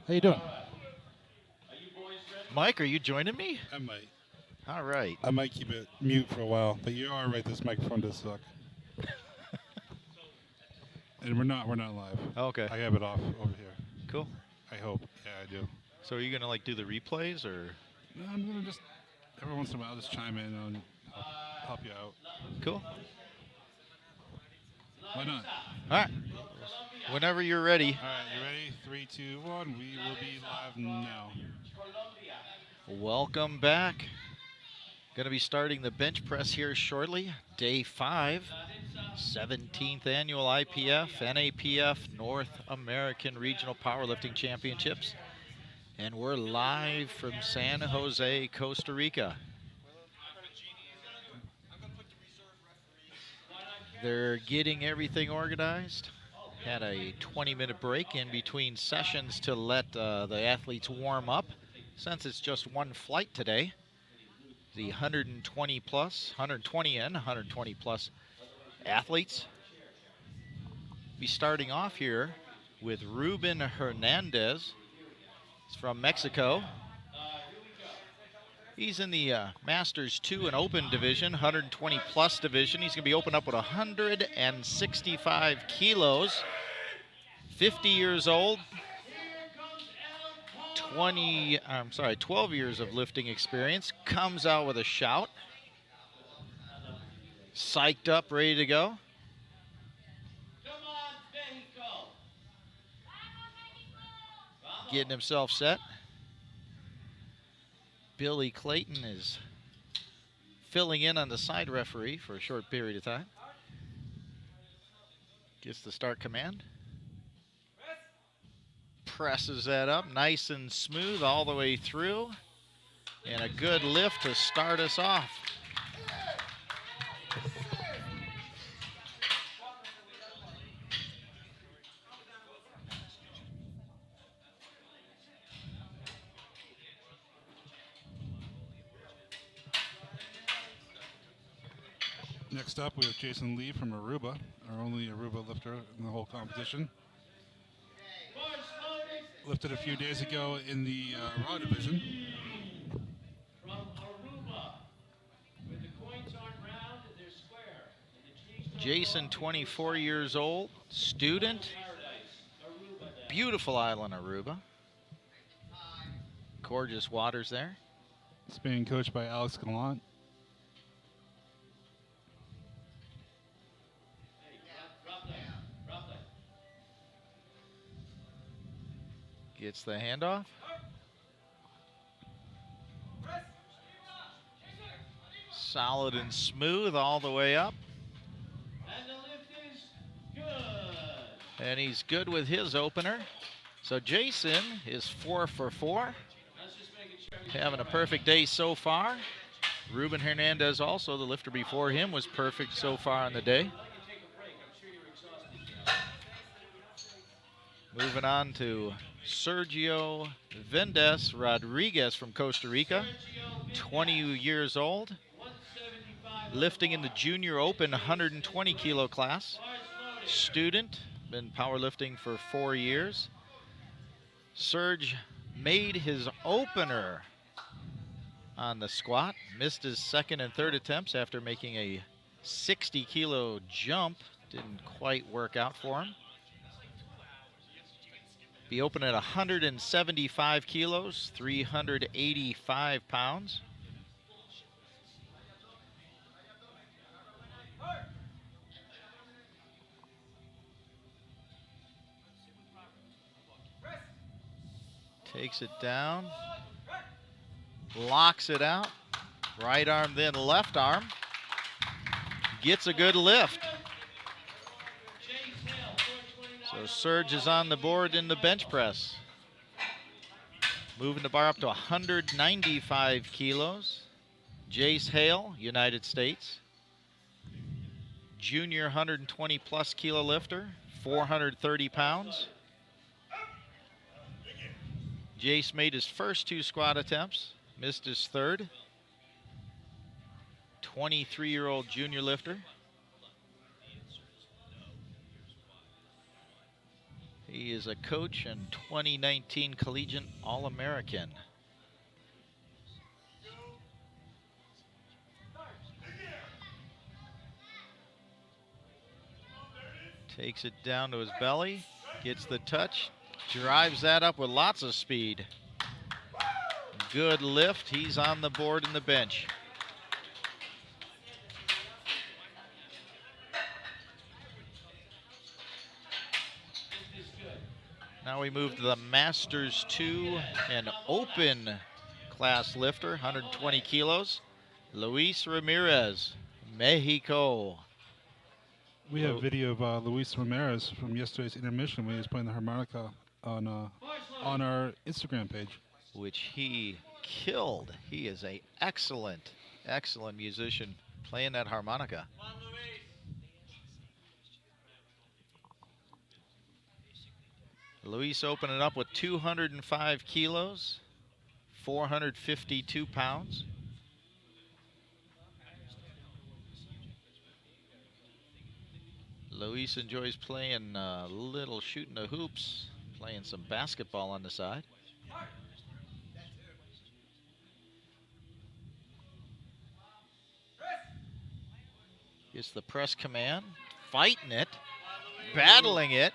How you doing? Mike, are you joining me? I might. All right. I might keep it mute for a while, but you are right. This microphone does suck. And we're not live. Okay. I have it off over here. Cool. I hope. Yeah, I do. So are you gonna like do the replays or? No, I'm gonna just every once in a while just chime in and help you out. Cool. Why not? All right. Whenever you're ready. All right, you ready? 3, 2, 1. We will be live now. Welcome back. Going to be starting the bench press here shortly. Day 5, 17th annual IPF, NAPF North American Regional Powerlifting Championships. And we're live from San Jose, Costa Rica. They're getting everything organized. Had a 20-minute break in between sessions to let the athletes warm up, since it's just one flight today. The 120 plus athletes. Be starting off here with Ruben Hernandez. He's from Mexico. He's in the Masters 2 and Open division, 120 plus division. He's going to be open up with 165 kilos. 50 years old. 12 years of lifting experience. Comes out with a shout. Psyched up, ready to go. Getting himself set. Billy Clayton is filling in on the side referee for a short period of time. Gets the start command. Presses that up nice and smooth all the way through. And a good lift to start us off. Next up, we have Jason Lee from Aruba, our only Aruba lifter in the whole competition. Lifted a few days ago in the Raw division. From Aruba, with the coins on round and they're square. Jason, 24 years old, student. Beautiful island, Aruba. Gorgeous waters there. It's being coached by Alex Gallant. Gets the handoff. Solid and smooth all the way up. And the lift is good. And he's good with his opener. So Jason is 4 for 4. Having a perfect day so far. Ruben Hernandez also, the lifter before him, was perfect so far on the day. Moving on to Sergio Vendes Rodriguez from Costa Rica, 20 years old, lifting in the Junior Open 120 kilo class. Student, been powerlifting for 4 years. Serge made his opener on the squat, missed his second and third attempts after making a 60 kilo jump. Didn't quite work out for him. Be open at 175 kilos, 385 pounds. Takes it down, locks it out, right arm then left arm, gets a good lift. So Serge is on the board in the bench press. Moving the bar up to 195 kilos. Jace Hale, United States. Junior 120 plus kilo lifter, 430 pounds. Jace made his first 2 squat attempts, missed his third. 23-year-old junior lifter. He is a coach and 2019 Collegiate All-American. Takes it down to his belly, gets the touch, drives that up with lots of speed. Good lift. He's on the board in the bench. Now we move to the Masters 2 and Open class lifter, 120 kilos, Luis Ramirez, Mexico. We have video of Luis Ramirez from yesterday's intermission when he was playing the harmonica on our Instagram page. Which he killed. He is a excellent musician playing that harmonica. Luis opening up with 205 kilos, 452 pounds. Luis enjoys playing a little shooting the hoops, playing some basketball on the side. Gets the press command, fighting it, battling it,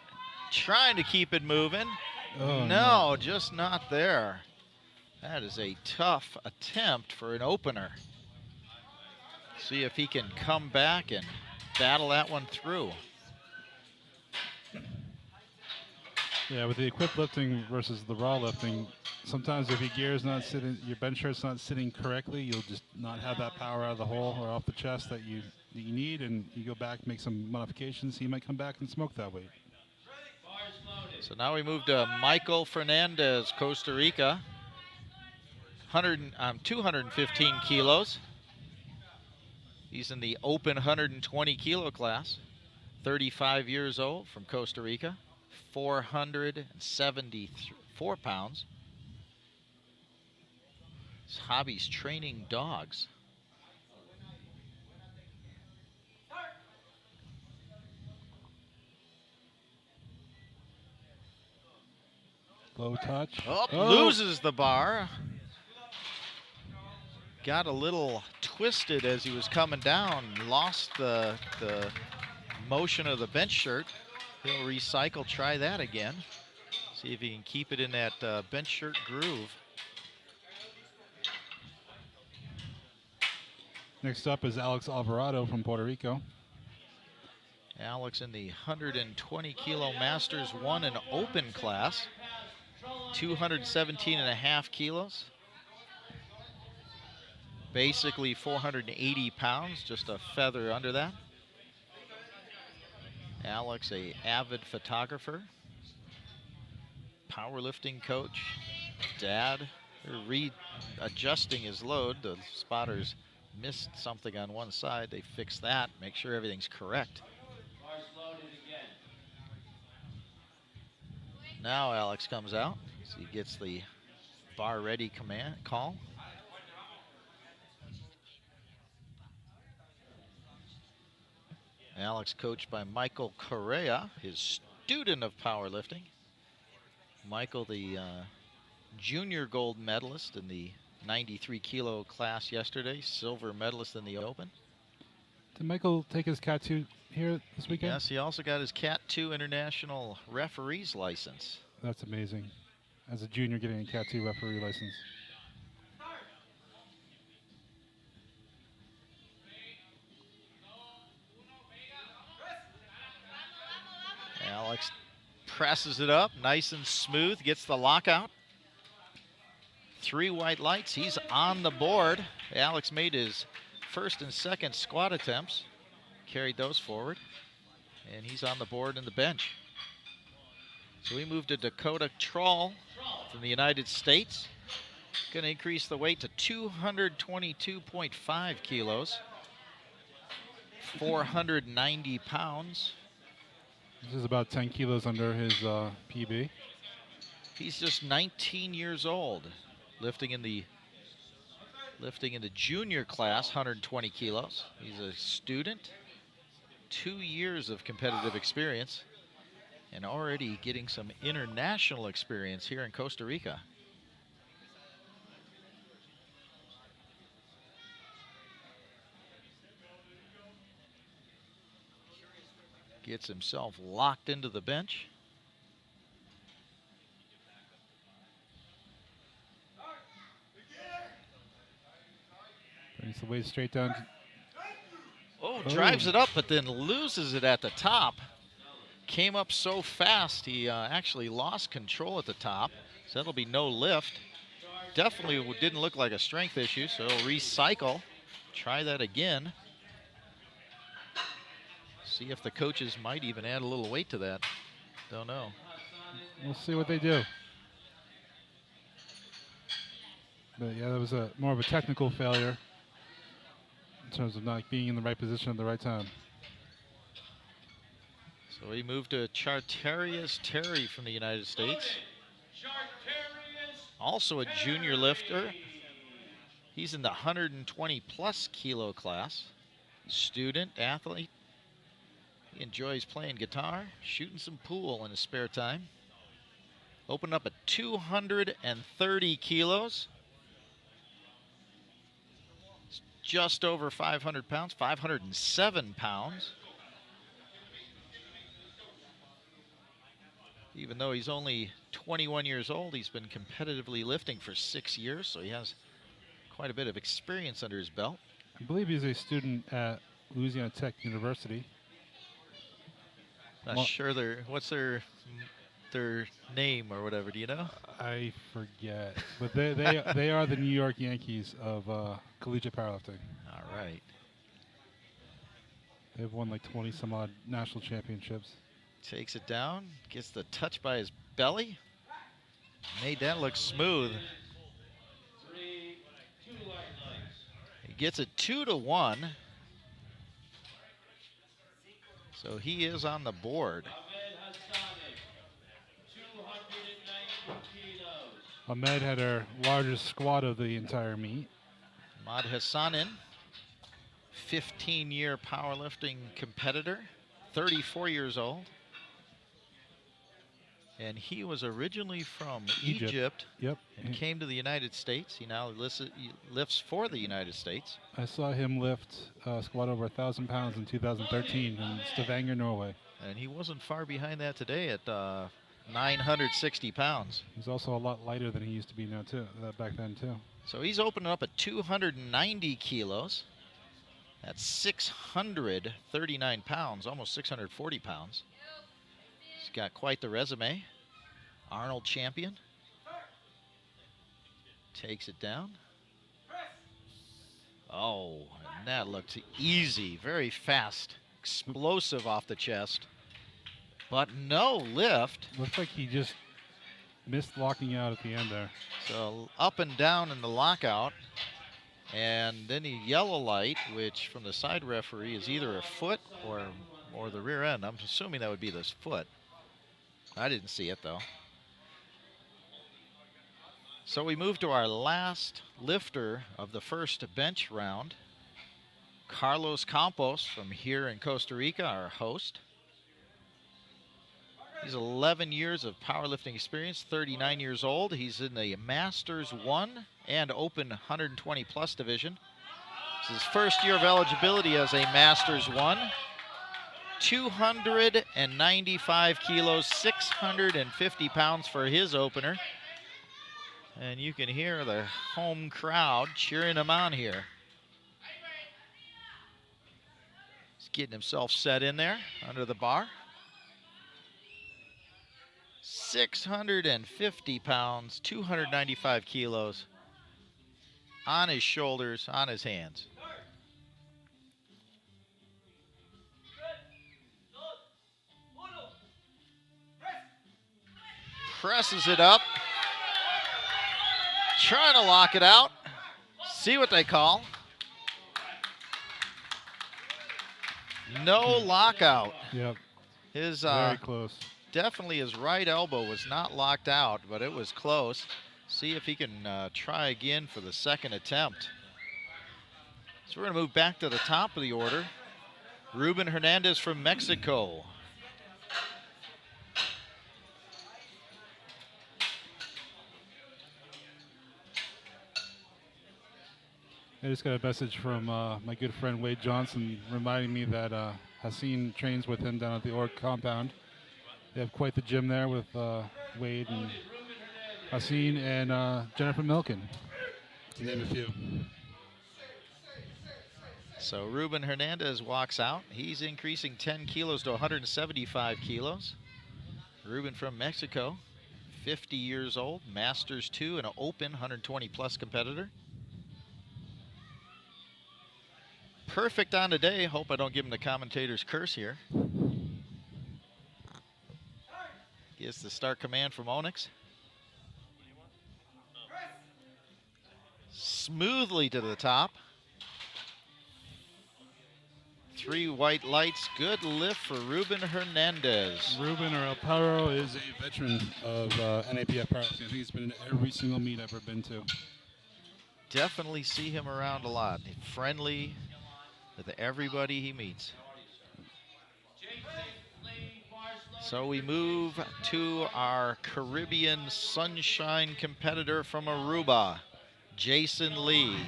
trying to keep it moving. Oh, no, just not there. That is a tough attempt for an opener. See if he can come back and battle that one through. Yeah, with the equipped lifting versus the raw lifting, sometimes if your gear's not sitting, your bench shirt's not sitting correctly, you'll just not have that power out of the hole or off the chest that you need, and you go back, make some modifications, you might come back and smoke that weight. So now we move to Michael Fernandez, Costa Rica, 215 kilos. He's in the open 120 kilo class, 35 years old, from Costa Rica, 474 pounds. His hobby's training dogs. Low touch. Oh, loses the bar. Got a little twisted as he was coming down. Lost the motion of the bench shirt. He'll recycle, try that again. See if he can keep it in that bench shirt groove. Next up is Alex Alvarado from Puerto Rico. Alex in the 120 kilo Masters 1 and Open class. 217.5 kilos. Basically 480 pounds, just a feather under that. Alex, a avid photographer, powerlifting coach, dad. They're readjusting his load. The spotters missed something on one side. They fixed that, make sure everything's correct. Now Alex comes out, so he gets the bar ready command call. Alex coached by Michael Correa, his student of powerlifting. Michael, the junior gold medalist in the 93 kilo class yesterday, silver medalist in the Open. Did Michael take his Cat 2 here this weekend? Yes, he also got his Cat 2 international referee's license. That's amazing. As a junior getting a Cat 2 referee license. Alex presses it up, nice and smooth, gets the lockout. 3 white lights, he's on the board. Alex made his first and second squat attempts, carried those forward, and he's on the board in the bench. So we move to Dakota Troll from the United States. Going to increase the weight to 222.5 kilos, 490 pounds. This is about 10 kilos under his PB. He's just 19 years old, lifting in the junior class, 120 kilos. He's a student, 2 years of competitive experience. and already getting some international experience here in Costa Rica. Gets himself locked into the bench. Brings the weight straight down. Oh, drives it up, but then loses it at the top. Came up so fast, he actually lost control at the top. So that'll be no lift. Definitely didn't look like a strength issue, so he'll recycle. Try that again. See if the coaches might even add a little weight to that. Don't know. We'll see what they do. But yeah, that was more of a technical failure in terms of not being in the right position at the right time. So we moved to Charterius Terry from the United States. Also a junior lifter. He's in the 120 plus kilo class. Student, athlete. He enjoys playing guitar, shooting some pool in his spare time. Opened up at 230 kilos. It's just over 500 pounds, 507 pounds. Even though he's only 21 years old, he's been competitively lifting for 6 years, so he has quite a bit of experience under his belt. I believe he's a student at Louisiana Tech University. Not sure what's their name or whatever. Do you know? I forget, but they are the New York Yankees of collegiate powerlifting. All right. They've won like 20 some odd national championships. Takes it down, gets the touch by his belly. Made that look smooth. He gets it 2-1. So he is on the board. Ahmed had our largest squat of the entire meet. Ahmad Hassanin, 15-year powerlifting competitor, 34 years old. And he was originally from Egypt. Yep. And came to the United States. He now lifts for the United States. I saw him lift squat over 1,000 pounds in 2013 in Stavanger, Norway. And he wasn't far behind that today at 960 pounds. He's also a lot lighter than he used to be now too, back then too. So he's opening up at 290 kilos. That's 639 pounds, almost 640 pounds. He's got quite the resume. Arnold champion. Takes it down. Oh, and that looked easy, very fast, explosive off the chest. But no lift. Looks like he just missed locking out at the end there. So up and down in the lockout. And then the yellow light, which from the side referee is either a foot or the rear end. I'm assuming that would be this foot. I didn't see it though. So we move to our last lifter of the first bench round. Carlos Campos from here in Costa Rica, our host. He's 11 years of powerlifting experience, 39 years old. He's in the Masters 1 and Open 120 plus division. This is his first year of eligibility as a Masters 1. 295 kilos, 650 pounds for his opener. And you can hear the home crowd cheering him on here. He's getting himself set in there under the bar. 650 pounds, 295 kilos on his shoulders, on his hands. Presses it up. Trying to lock it out. See what they call. No lockout. Yep. His very close. Definitely his right elbow was not locked out, but it was close. See if he can try again for the second attempt. So we're going to move back to the top of the order. Ruben Hernandez from Mexico. I just got a message from my good friend Wade Johnson reminding me that Hassan trains with him down at the Org compound. They have quite the gym there with Wade and Hassan and Jennifer Milken, to name a few. So Ruben Hernandez walks out. He's increasing 10 kilos to 175 kilos. Ruben from Mexico, 50 years old, Masters 2 and an Open 120-plus competitor. Perfect on today. Hope I don't give him the commentator's curse here. Gets the start command from Onyx. Smoothly to the top. 3 white lights. Good lift for Ruben Hernandez. Ruben, or El Paro, is a veteran of NAPF powerlifting. I think he's been in every single meet I've ever been to. Definitely see him around a lot. Friendly with everybody he meets. So we move to our Caribbean Sunshine competitor from Aruba, Jason Lee.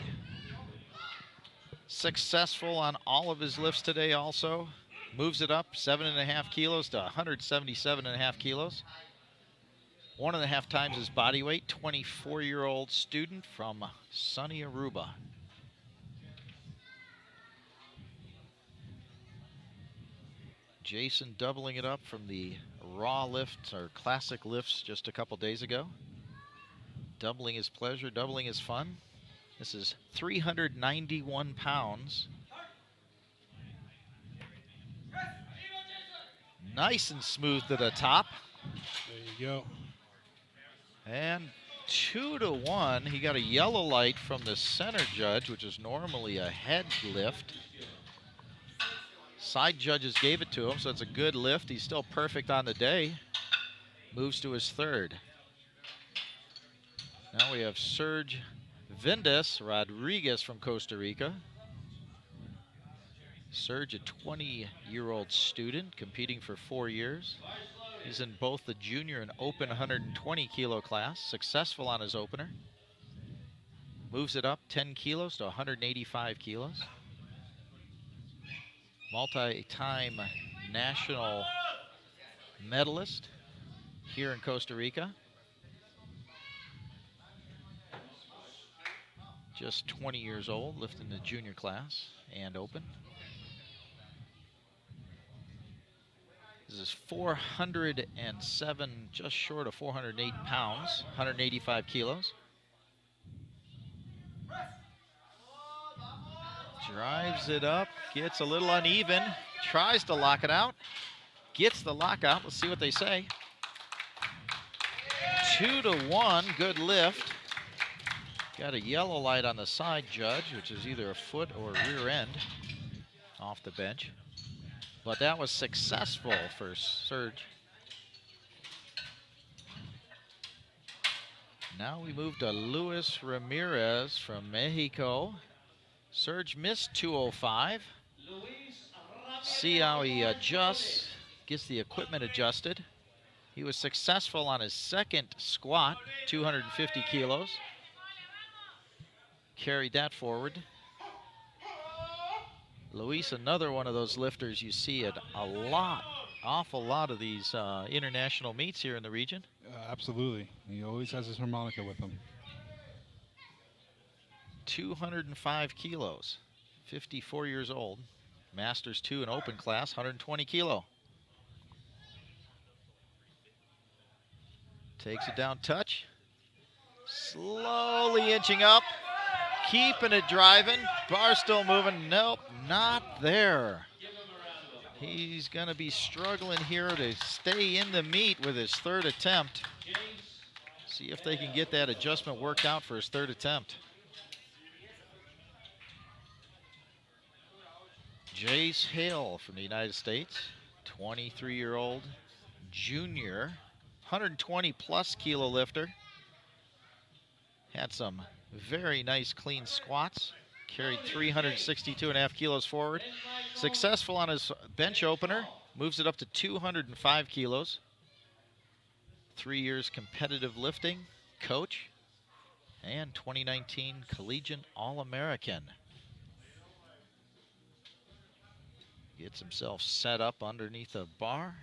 Successful on all of his lifts today also. Moves it up 7.5 kilos to 177.5 kilos. 1.5 times his body weight, 24-year-old student from sunny Aruba. Jason doubling it up from the raw lifts or classic lifts just a couple days ago. Doubling his pleasure, doubling his fun. This is 391 pounds. Nice and smooth to the top. There you go. And 2-1. He got a yellow light from the center judge, which is normally a head lift. Side judges gave it to him, so it's a good lift. He's still perfect on the day. Moves to his third. Now we have Serge Vindes Rodriguez from Costa Rica. Serge, a 20-year-old student competing for 4 years. He's in both the junior and open 120 kilo class, successful on his opener. Moves it up 10 kilos to 185 kilos. Multi-time national medalist here in Costa Rica. Just 20 years old, lifting the junior class and open. This is 407, just short of 408 pounds, 185 kilos. Drives it up, gets a little uneven, tries to lock it out, gets the lockout. Let's see what they say. 2-1, good lift. Got a yellow light on the side judge, which is either a foot or rear end off the bench. But that was successful for Serge. Now we move to Luis Ramirez from Mexico. Serge missed 205. See how he adjusts, gets the equipment adjusted. He was successful on his second squat, 250 kilos. Carried that forward. Luis, another one of those lifters you see at a lot, awful lot of these international meets here in the region. Absolutely. He always has his harmonica with him. 205 kilos, 54 years old. Masters 2 in open class, 120 kilo. Takes it down, touch. Slowly inching up. Keeping it driving. Bar still moving. Nope, not there. He's going to be struggling here to stay in the meet with his third attempt. See if they can get that adjustment worked out for his third attempt. Jace Hale from the United States, 23-year-old junior, 120-plus kilo lifter. Had some very nice clean squats. Carried 362.5 kilos forward. Successful on his bench opener. Moves it up to 205 kilos. 3 years competitive lifting. Coach. and 2019 Collegiate All-American. Gets himself set up underneath a bar.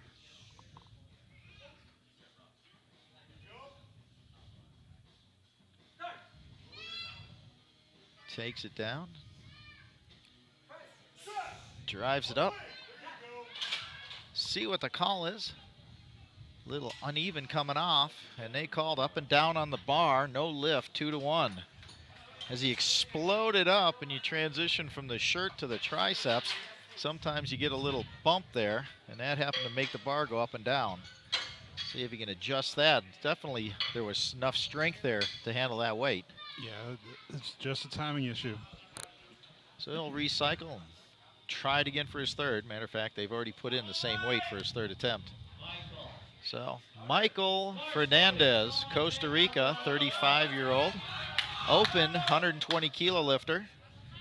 Takes it down. Drives it up. See what the call is. Little uneven coming off, and they called up and down on the bar. No lift, 2-1. As he exploded up and you transition from the shirt to the triceps, sometimes you get a little bump there, and that happened to make the bar go up and down. See if you can adjust that. Definitely there was enough strength there to handle that weight. Yeah, it's just a timing issue. So he'll recycle and try it again for his third. Matter of fact, they've already put in the same weight for his third attempt. So Michael Fernandez, Costa Rica, 35-year-old, open 120 kilo lifter.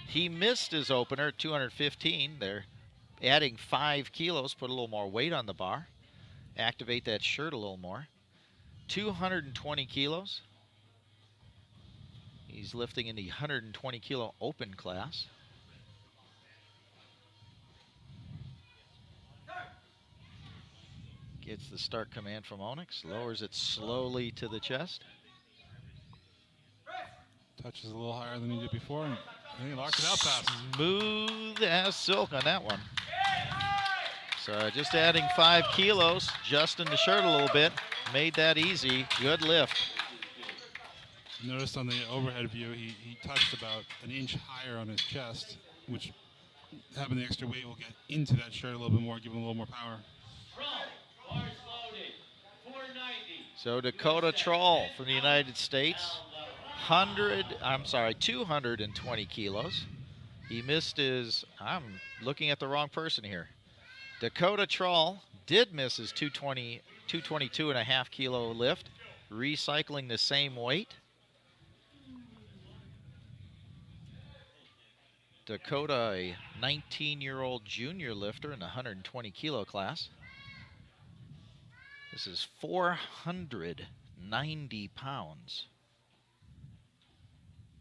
He missed his opener at 215. They're adding 5 kilos, put a little more weight on the bar, activate that shirt a little more. 220 kilos. He's lifting in the 120 kilo open class. Gets the start command from Onyx, lowers it slowly to the chest. Touches a little higher than he did before, and he locked it out fast. Smooth as silk on that one. So just adding 5 kilos, adjusting the shirt a little bit, made that easy. Good lift. Noticed on the overhead view, he touched about an inch higher on his chest, which having the extra weight will get into that shirt a little bit more, give him a little more power. So Dakota Troll from the United States, 220 kilos. He missed his, I'm looking at the wrong person here. Dakota Troll did miss his 222.5 kilo lift, recycling the same weight. Dakota, a 19-year-old junior lifter in the 120 kilo class. This is 490 pounds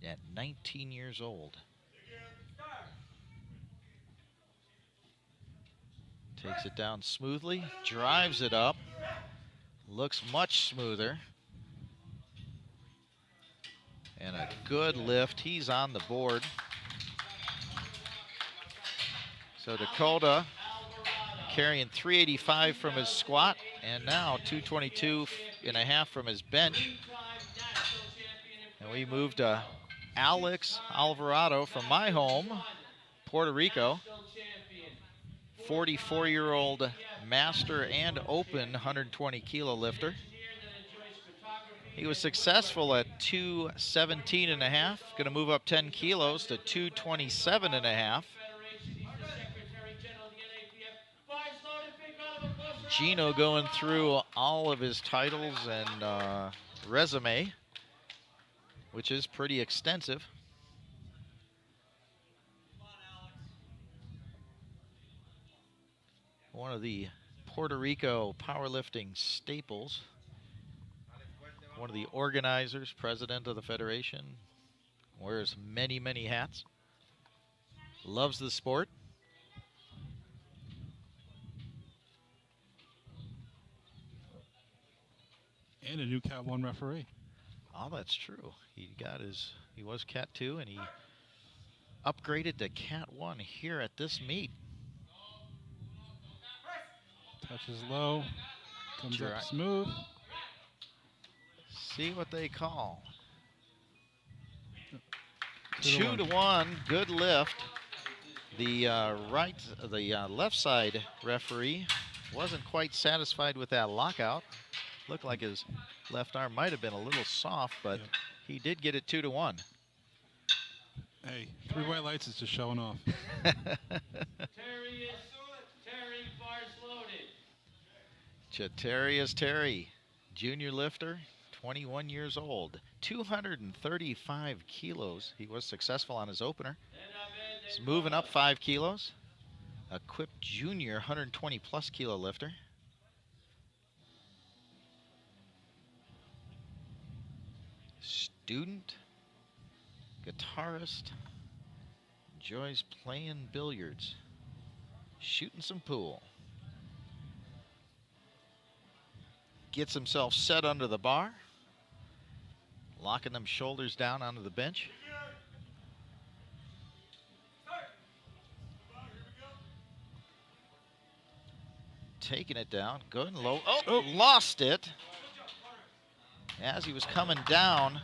at 19 years old. Takes it down smoothly, drives it up, looks much smoother. And a good lift, he's on the board. So Dakota carrying 385 from his squat, and now 222.5 from his bench. And we move to Alex Alvarado from my home, Puerto Rico. 44-year-old master and open 120 kilo lifter. He was successful at 217.5, gonna move up 10 kilos to 227.5. Gino going through all of his titles and resume, which is pretty extensive. One of the Puerto Rico powerlifting staples. One of the organizers, president of the federation, wears many, many hats. Loves the sport. And a new Cat 1 referee. Oh, that's true. He was Cat 2, and he upgraded to Cat 1 here at this meet. Touches low, comes up smooth. See what they call. 2-1, good lift. The left side referee wasn't quite satisfied with that lockout. Looked like his left arm might have been a little soft, but he did get it 2-1. Hey, 3 white lights is just showing off. Chaterius Terry, junior lifter, 21 years old, 235 kilos. He was successful on his opener. He's moving up 5 kilos. Equipped junior, 120 plus kilo lifter. Student guitarist, enjoys playing billiards, shooting some pool. Gets himself set under the bar, locking them shoulders down onto the bench. Taking it down, good and low. Oh, lost it. As he was coming down,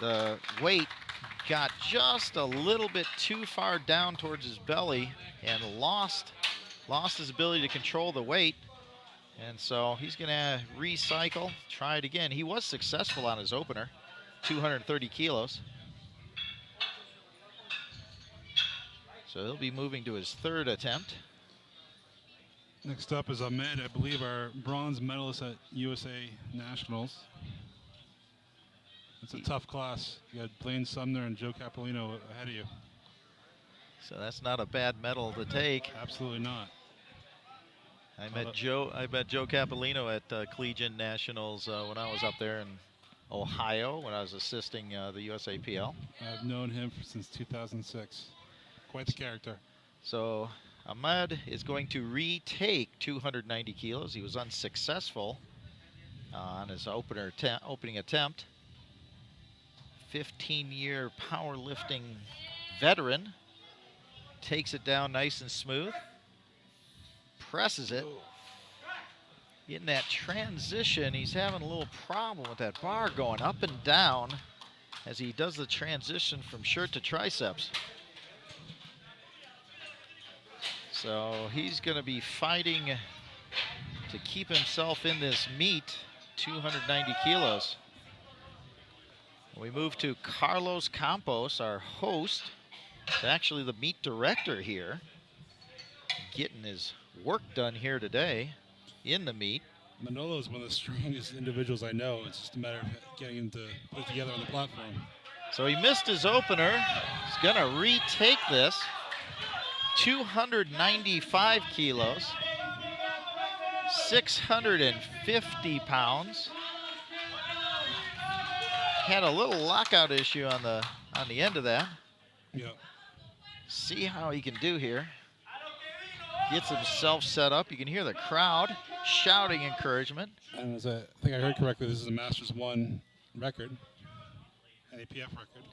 the weight got just a little bit too far down towards his belly and lost his ability to control the weight. And so he's going to recycle, try it again. He was successful on his opener, 230 kilos. So he'll be moving to his third attempt. Next up is Ahmed, I believe our bronze medalist at USA Nationals. It's a tough class. You got Blaine Sumner and Joe Capolino ahead of you. So that's not a bad medal to take. Absolutely not. I met Joe Capolino at Collegiate Nationals when I was up there in Ohio when I was assisting the USAPL. I've known him since 2006. Quite the character. So Ahmed is going to retake 290 kilos. He was unsuccessful on his opening attempt. 15-year powerlifting veteran. Takes it down nice and smooth. Presses it. In that transition, he's having a little problem with that bar going up and down as he does the transition from shirt to triceps. So he's going to be fighting to keep himself in this meet, 290 kilos. We move to Carlos Campos, our host. He's actually the meet director here, getting his work done here today in the meet. Manolo is one of the strongest individuals I know. It's just a matter of getting him to put it together on the platform. So he missed his opener. He's going to retake this. 295 kilos, 650 pounds. Had a little lockout issue on the end of that. Yeah. See how he can do here. Gets himself set up. You can hear the crowd shouting encouragement. And as I think I heard correctly, this is a Masters 1 record, NAPF record.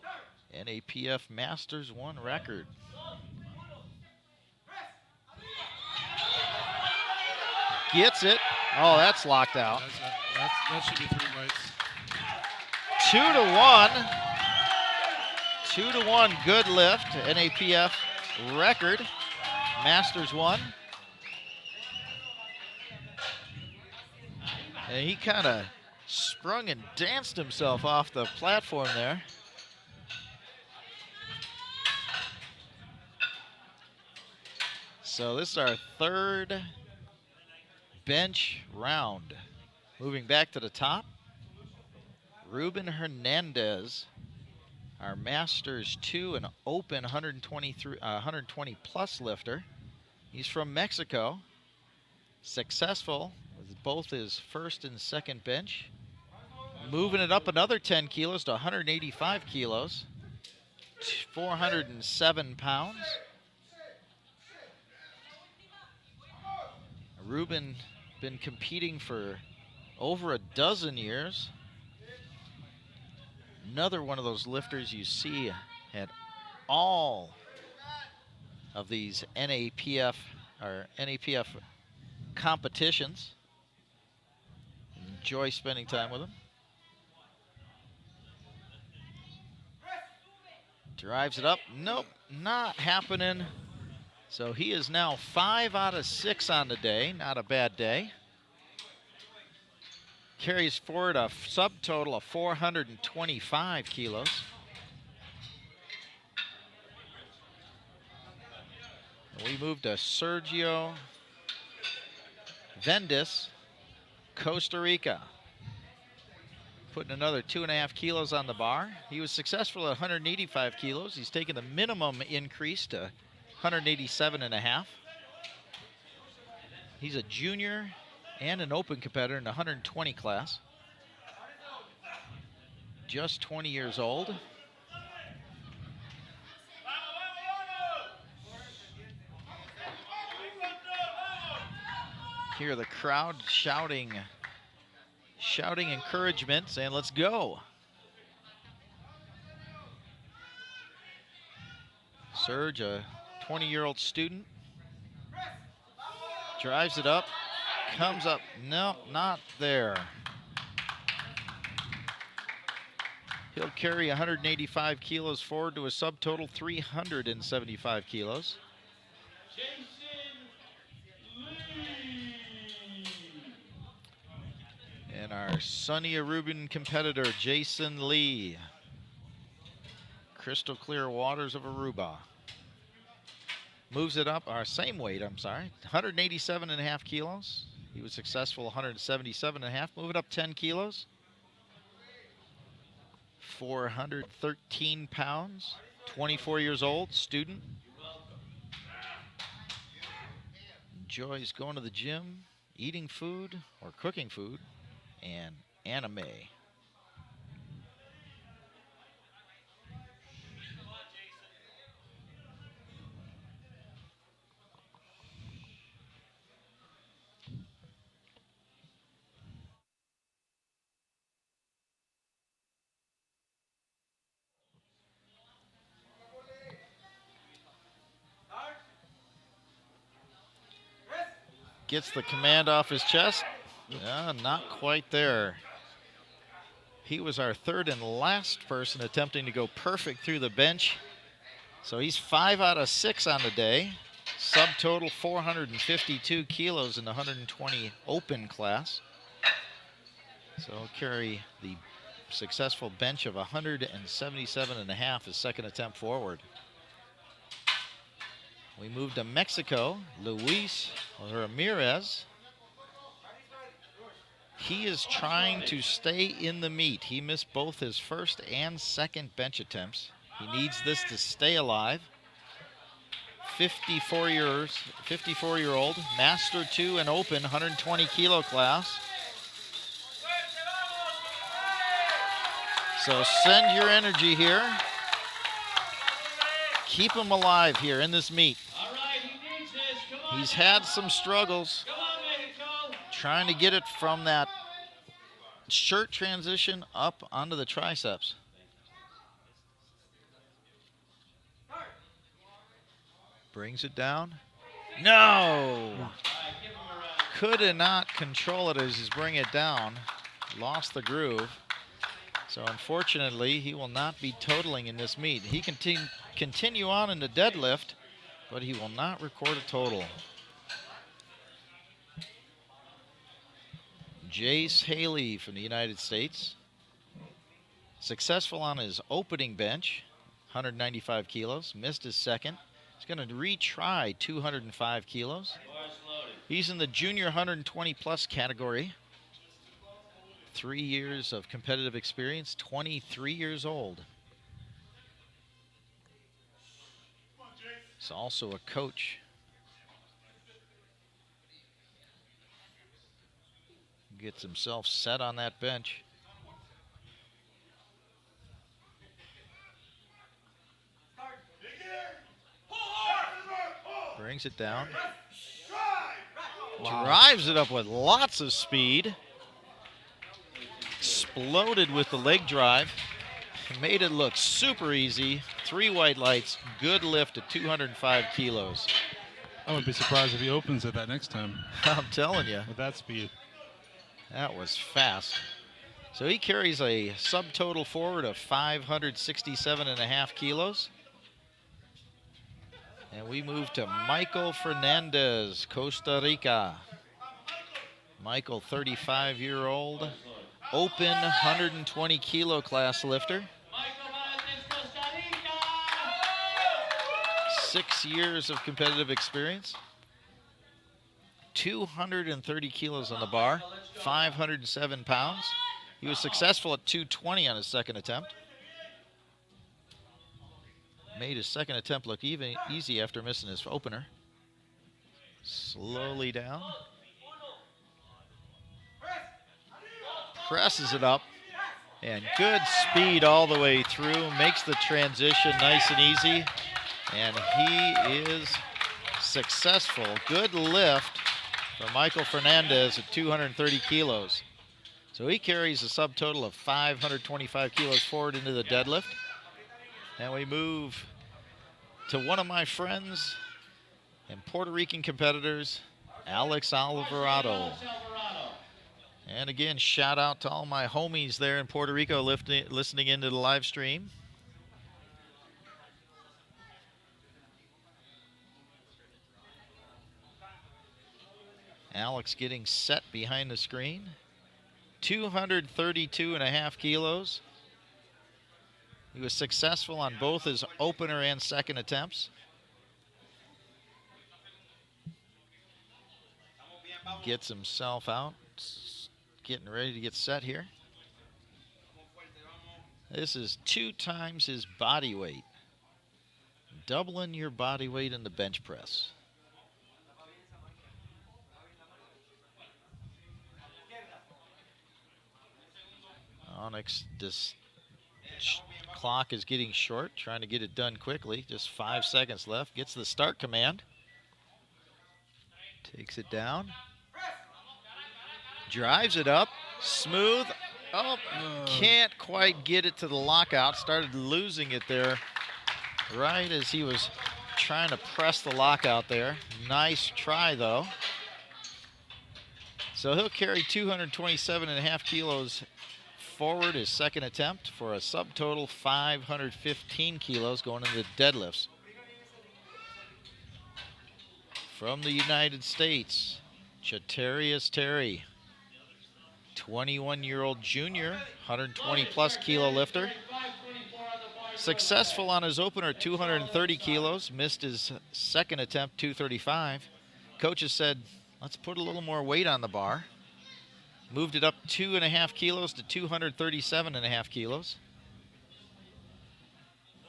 NAPF Masters 1 record. Gets it. Oh, that's locked out. That should be 3 whites. 2-1. 2-1 good lift. NAPF record. Masters 1. And he kind of sprung and danced himself off the platform there. So this is our third bench round. Moving back to the top, Ruben Hernandez, our Masters 2 and Open 120 plus lifter. He's from Mexico, successful with both his first and second bench. Moving it up another 10 kilos to 185 kilos, 407 pounds. Ruben been competing for over a dozen years. Another one of those lifters you see at all of these NAPF competitions. Enjoy spending time with him. Drives it up. Nope, not happening. So he is now 5 out of 6 on the day. Not a bad day. Carries forward a subtotal of 425 kilos. And we move to Sergio Vendis, Costa Rica. Putting another 2.5 kilos on the bar. He was successful at 185 kilos. He's taken the minimum increase to 187.5. He's a junior and an open competitor in the 120 class. Just 20 years old. Hear the crowd shouting encouragement, saying, let's go. Serge, a 20-year-old student, drives it up, comes up, no, not there. He'll carry 185 kilos forward to a subtotal 375 kilos. And our sunny Aruban competitor, Jason Lee. Crystal clear waters of Aruba. Moves it up, our same weight, 187.5 kilos. He was successful 177.5, move it up 10 kilos. 413 pounds, 24 years old, student. Enjoys going to the gym, eating food or cooking food, and anime. Gets the command off his chest. Not quite there. He was our third and last person attempting to go perfect through the bench. So he's 5 out of 6 on the day. Subtotal 452 kilos in the 120 open class. So he'll carry the successful bench of 177.5 his second attempt forward. We move to Mexico. Luis Ramirez. He is trying to stay in the meet. He missed both his first and second bench attempts. He needs this to stay alive. 54-year-old, Master 2 and Open, 120 kilo class. So send your energy here. Keep him alive here in this meet. He's had some struggles trying to get it from that shirt transition up onto the triceps. Brings it down. No! Could not control it as he's bringing it down. Lost the groove. So unfortunately, he will not be totaling in this meet. He can continue on in the deadlift, but he will not record a total. Jace Haley from the United States. Successful on his opening bench, 195 kilos. Missed his second. He's going to retry 205 kilos. He's in the junior 120 plus category. 3 years of competitive experience, 23 years old. He's also a coach. Gets himself set on that bench. Brings it down. Wow. Drives it up with lots of speed. Exploded with the leg drive. Made it look super easy. 3 white lights. Good lift at 205 kilos. I wouldn't be surprised if he opens it that next time. I'm telling you. With that speed. That was fast. So he carries a subtotal forward of 567.5 kilos. And we move to Michael Fernandez, Costa Rica. Michael, 35-year-old, open 120 kilo class lifter. 6 years of competitive experience. 230 kilos on the bar, 507 pounds. He was successful at 220 on his second attempt. Made his second attempt look easy after missing his opener. Slowly down. Presses it up. And good speed all the way through. Makes the transition nice and easy. And he is successful. Good lift. for Michael Fernandez at 230 kilos. So he carries a subtotal of 525 kilos forward into the deadlift. And we move to one of my friends and Puerto Rican competitors, Alex Alvarado. And again, shout out to all my homies there in Puerto Rico listening into the live stream. Alex getting set behind the screen. 232.5 kilos. He was successful on both his opener and second attempts. Gets himself out, getting ready to get set here. This is 2 times his body weight. Doubling your body weight in the bench press. Onyx, this clock is getting short, trying to get it done quickly. Just 5 seconds left. Gets the start command. Takes it down. Drives it up. Smooth. Oh, can't quite get it to the lockout. Started losing it there right as he was trying to press the lockout there. Nice try, though. So he'll carry 227.5 kilos forward his second attempt for a subtotal 515 kilos going into deadlifts. From the United States, Chatarius Terry, 21-year-old junior, 120 plus kilo lifter. Successful on his opener, 230 kilos, missed his second attempt, 235. Coaches said, let's put a little more weight on the bar. Moved it up 2.5 kilos to 237.5 kilos.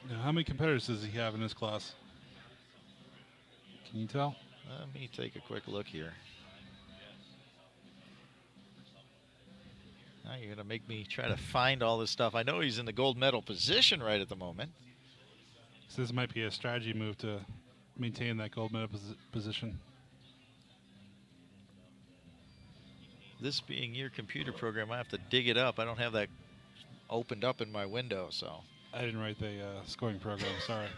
Now, how many competitors does he have in this class? Can you tell? Let me take a quick look here. Now you're going to make me try to find all this stuff. I know he's in the gold medal position right at the moment. So this might be a strategy move to maintain that gold medal position. This being your computer program, I have to dig it up. I don't have that opened up in my window, so. I didn't write the scoring program, sorry.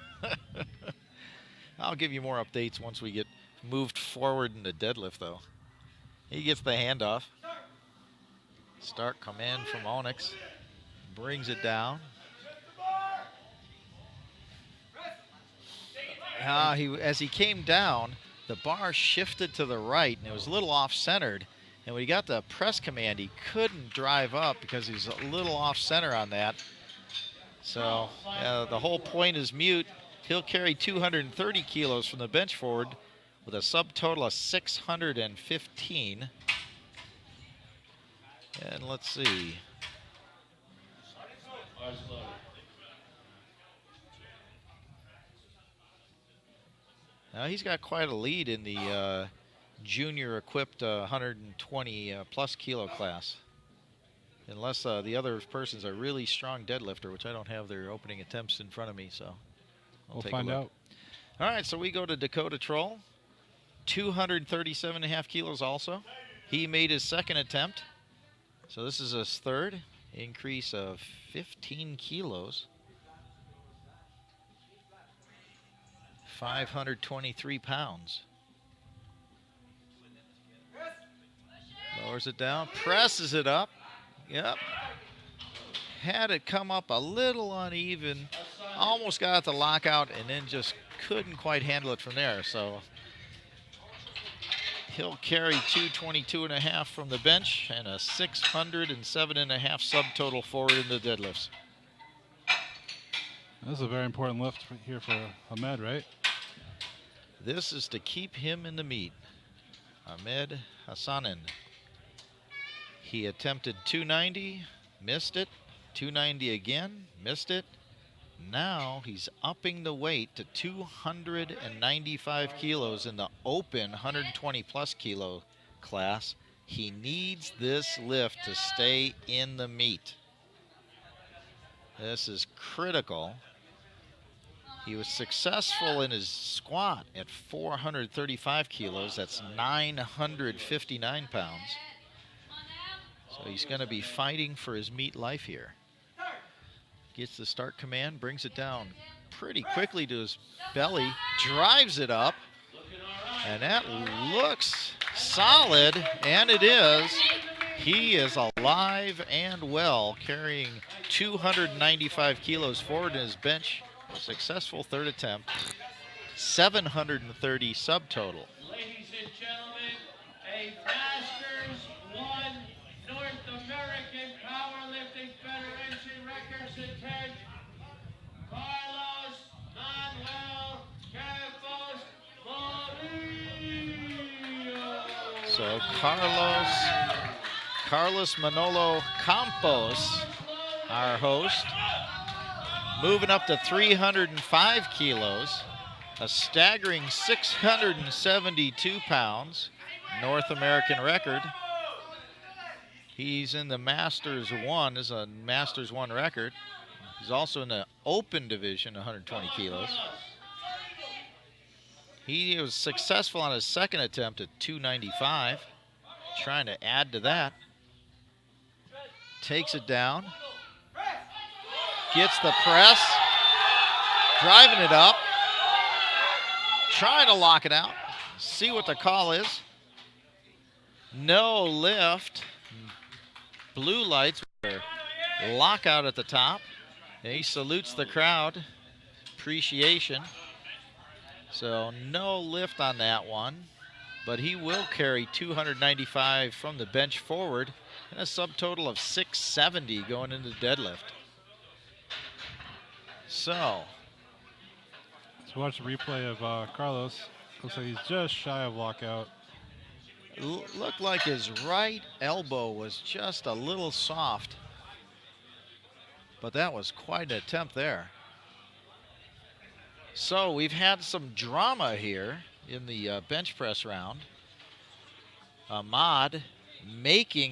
I'll give you more updates once we get moved forward in the deadlift, though. He gets the handoff. Start command from Onyx. Brings it down. As he came down, the bar shifted to the right, and it was a little off-centered. And when he got the press command, he couldn't drive up because he's a little off-center on that. So the whole point is mute. He'll carry 230 kilos from the bench forward with a subtotal of 615. And let's see. Now he's got quite a lead in the junior equipped 120 plus kilo class. Unless the other person's a really strong deadlifter, which I don't have their opening attempts in front of me, so we'll find out. All right, so we go to Dakota Troll, 237.5 kilos also. He made his second attempt, so this is his third increase of 15 kilos. 523 pounds. Lowers it down, presses it up. Yep. Had it come up a little uneven. Almost got the lockout and then just couldn't quite handle it from there. So he'll carry 222.5 from the bench and a 607.5 subtotal forward in the deadlifts. That's a very important lift here for Ahmed, right? This is to keep him in the meet. Ahmed Hassanin. He attempted 290, missed it. 290 again, missed it. Now he's upping the weight to 295 kilos in the open 120 plus kilo class. He needs this lift to stay in the meet. This is critical. He was successful in his squat at 435 kilos. That's 959 pounds. So he's going to be fighting for his meat life here. Gets the start command, brings it down pretty quickly to his belly, drives it up, and that looks solid, and it is. He is alive and well, carrying 295 kilos forward in his bench. Successful third attempt, 730 subtotal. Ladies and gentlemen, a Masters 1 North American Powerlifting Federation record attempt. Carlos Manuel Campos Morillo. So Carlos Manolo Campos, our host, moving up to 305 kilos, a staggering 672 pounds, North American record. He's in the Masters 1, is a Masters 1 record. He's also in the open division, 120 kilos. He was successful on his second attempt at 295, trying to add to that. Takes it down. Gets the press, driving it up, trying to lock it out. See what the call is. No lift. Blue lights with their lockout at the top. And he salutes the crowd. Appreciation. So no lift on that one. But he will carry 295 from the bench forward and a subtotal of 670 going into deadlift. So, let's watch the replay of Carlos. Looks like he's just shy of lockout. Looked like his right elbow was just a little soft, but that was quite an attempt there. So we've had some drama here in the bench press round. Ahmad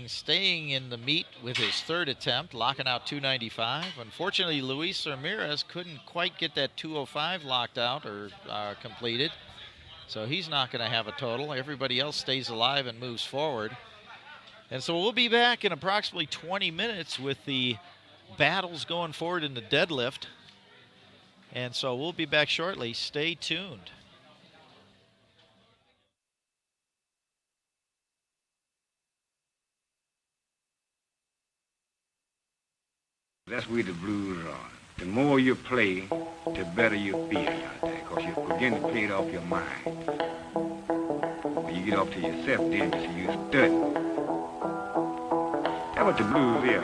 staying in the meet with his third attempt, locking out 295. Unfortunately, Luis Ramirez couldn't quite get that 205 locked out or completed, so he's not going to have a total. Everybody else stays alive and moves forward. And so we'll be back in approximately 20 minutes with the battles going forward in the deadlift. And so we'll be back shortly. Stay tuned. That's where the blues are. The more you play, the better you feel out there, because you begin to play it off your mind. When you get off to yourself, then you see you study. That's what the blues is.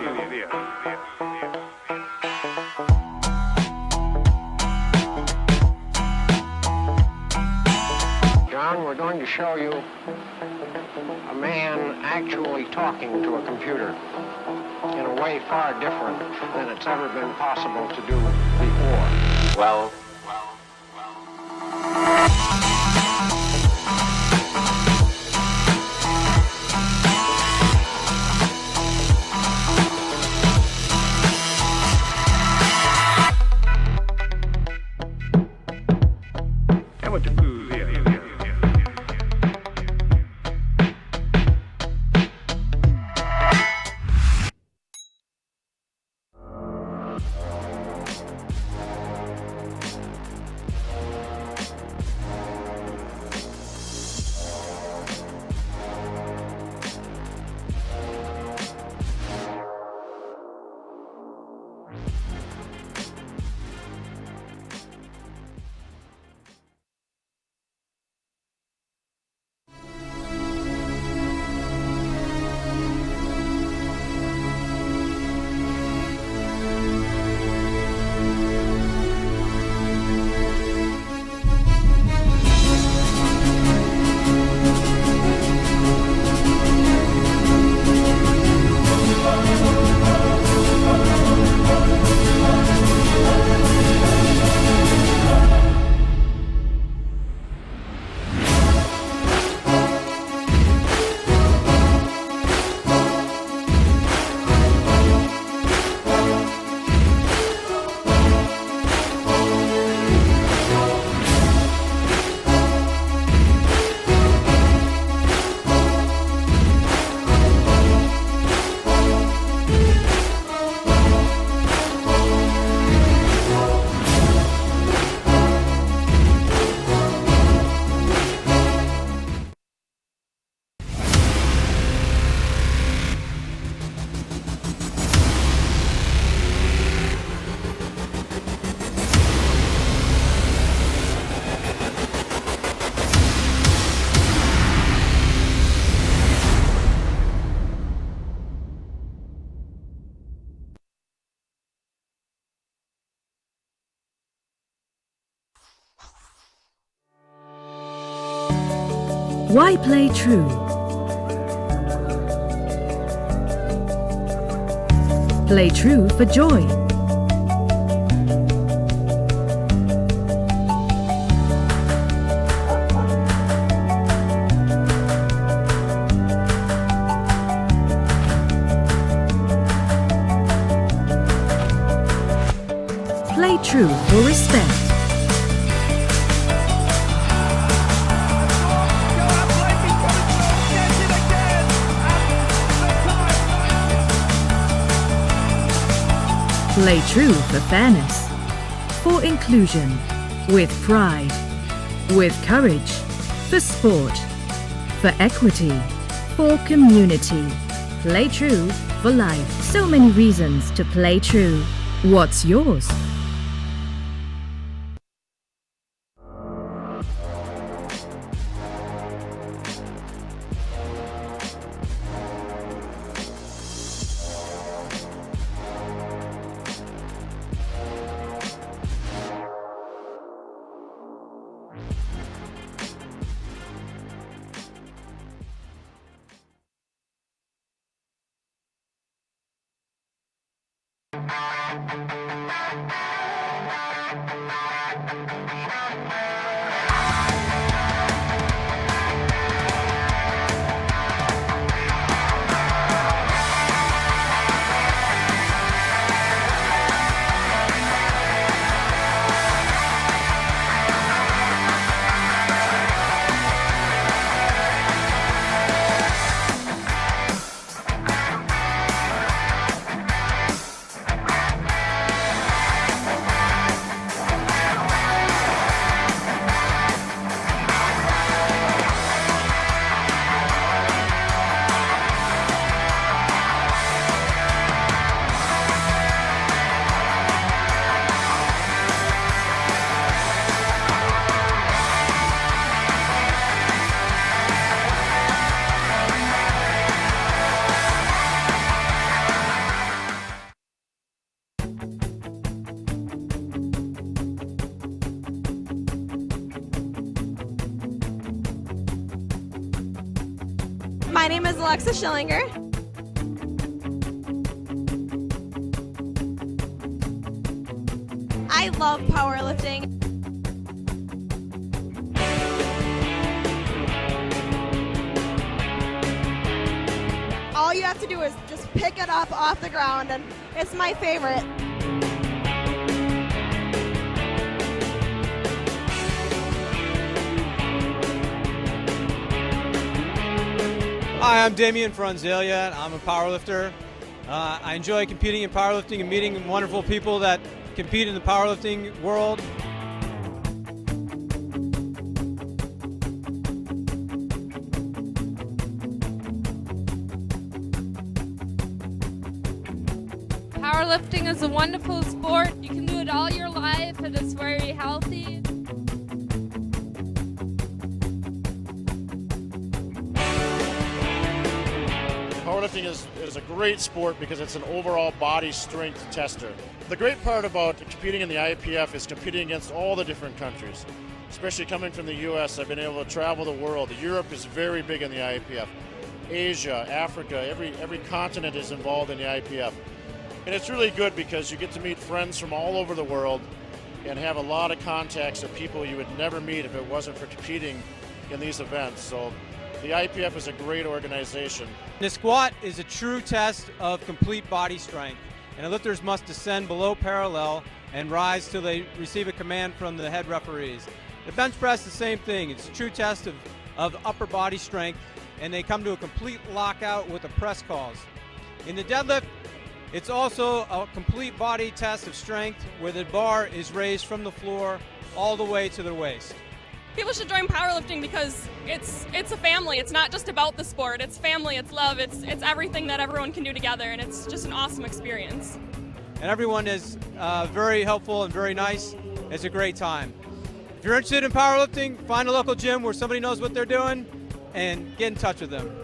John, we're going to show you a man actually talking to a computer in a way far different than it's ever been possible to do before. Well. That's what the blues is. Why play true? Play true for joy. Play true for respect. Play true for fairness, for inclusion, with pride, with courage, for sport, for equity, for community. Play true for life. So many reasons to play true. What's yours? My name is Alexa Schillinger. I love powerlifting. All you have to do is just pick it up off the ground, and it's my favorite. Hi, I'm Damian Franzelia. I'm a powerlifter. I enjoy competing in powerlifting and meeting wonderful people that compete in the powerlifting world. Powerlifting is a wonderful sport. You can do it all your life. It is very healthy. Powerlifting is a great sport because it's an overall body strength tester. The great part about competing in the IPF is competing against all the different countries. Especially coming from the US, I've been able to travel the world. Europe is very big in the IPF. Asia, Africa, every continent is involved in the IPF. And it's really good because you get to meet friends from all over the world and have a lot of contacts of people you would never meet if it wasn't for competing in these events. So the IPF is a great organization. The squat is a true test of complete body strength, and lifters must descend below parallel and rise till they receive a command from the head referees. The bench press, the same thing. It's a true test of upper body strength, and they come to a complete lockout with the press calls. In the deadlift, it's also a complete body test of strength where the bar is raised from the floor all the way to the waist. People should join powerlifting because it's a family. It's not just about the sport. It's family, it's love, it's everything that everyone can do together, and it's just an awesome experience. And everyone is very helpful and very nice. It's a great time. If you're interested in powerlifting, find a local gym where somebody knows what they're doing and get in touch with them.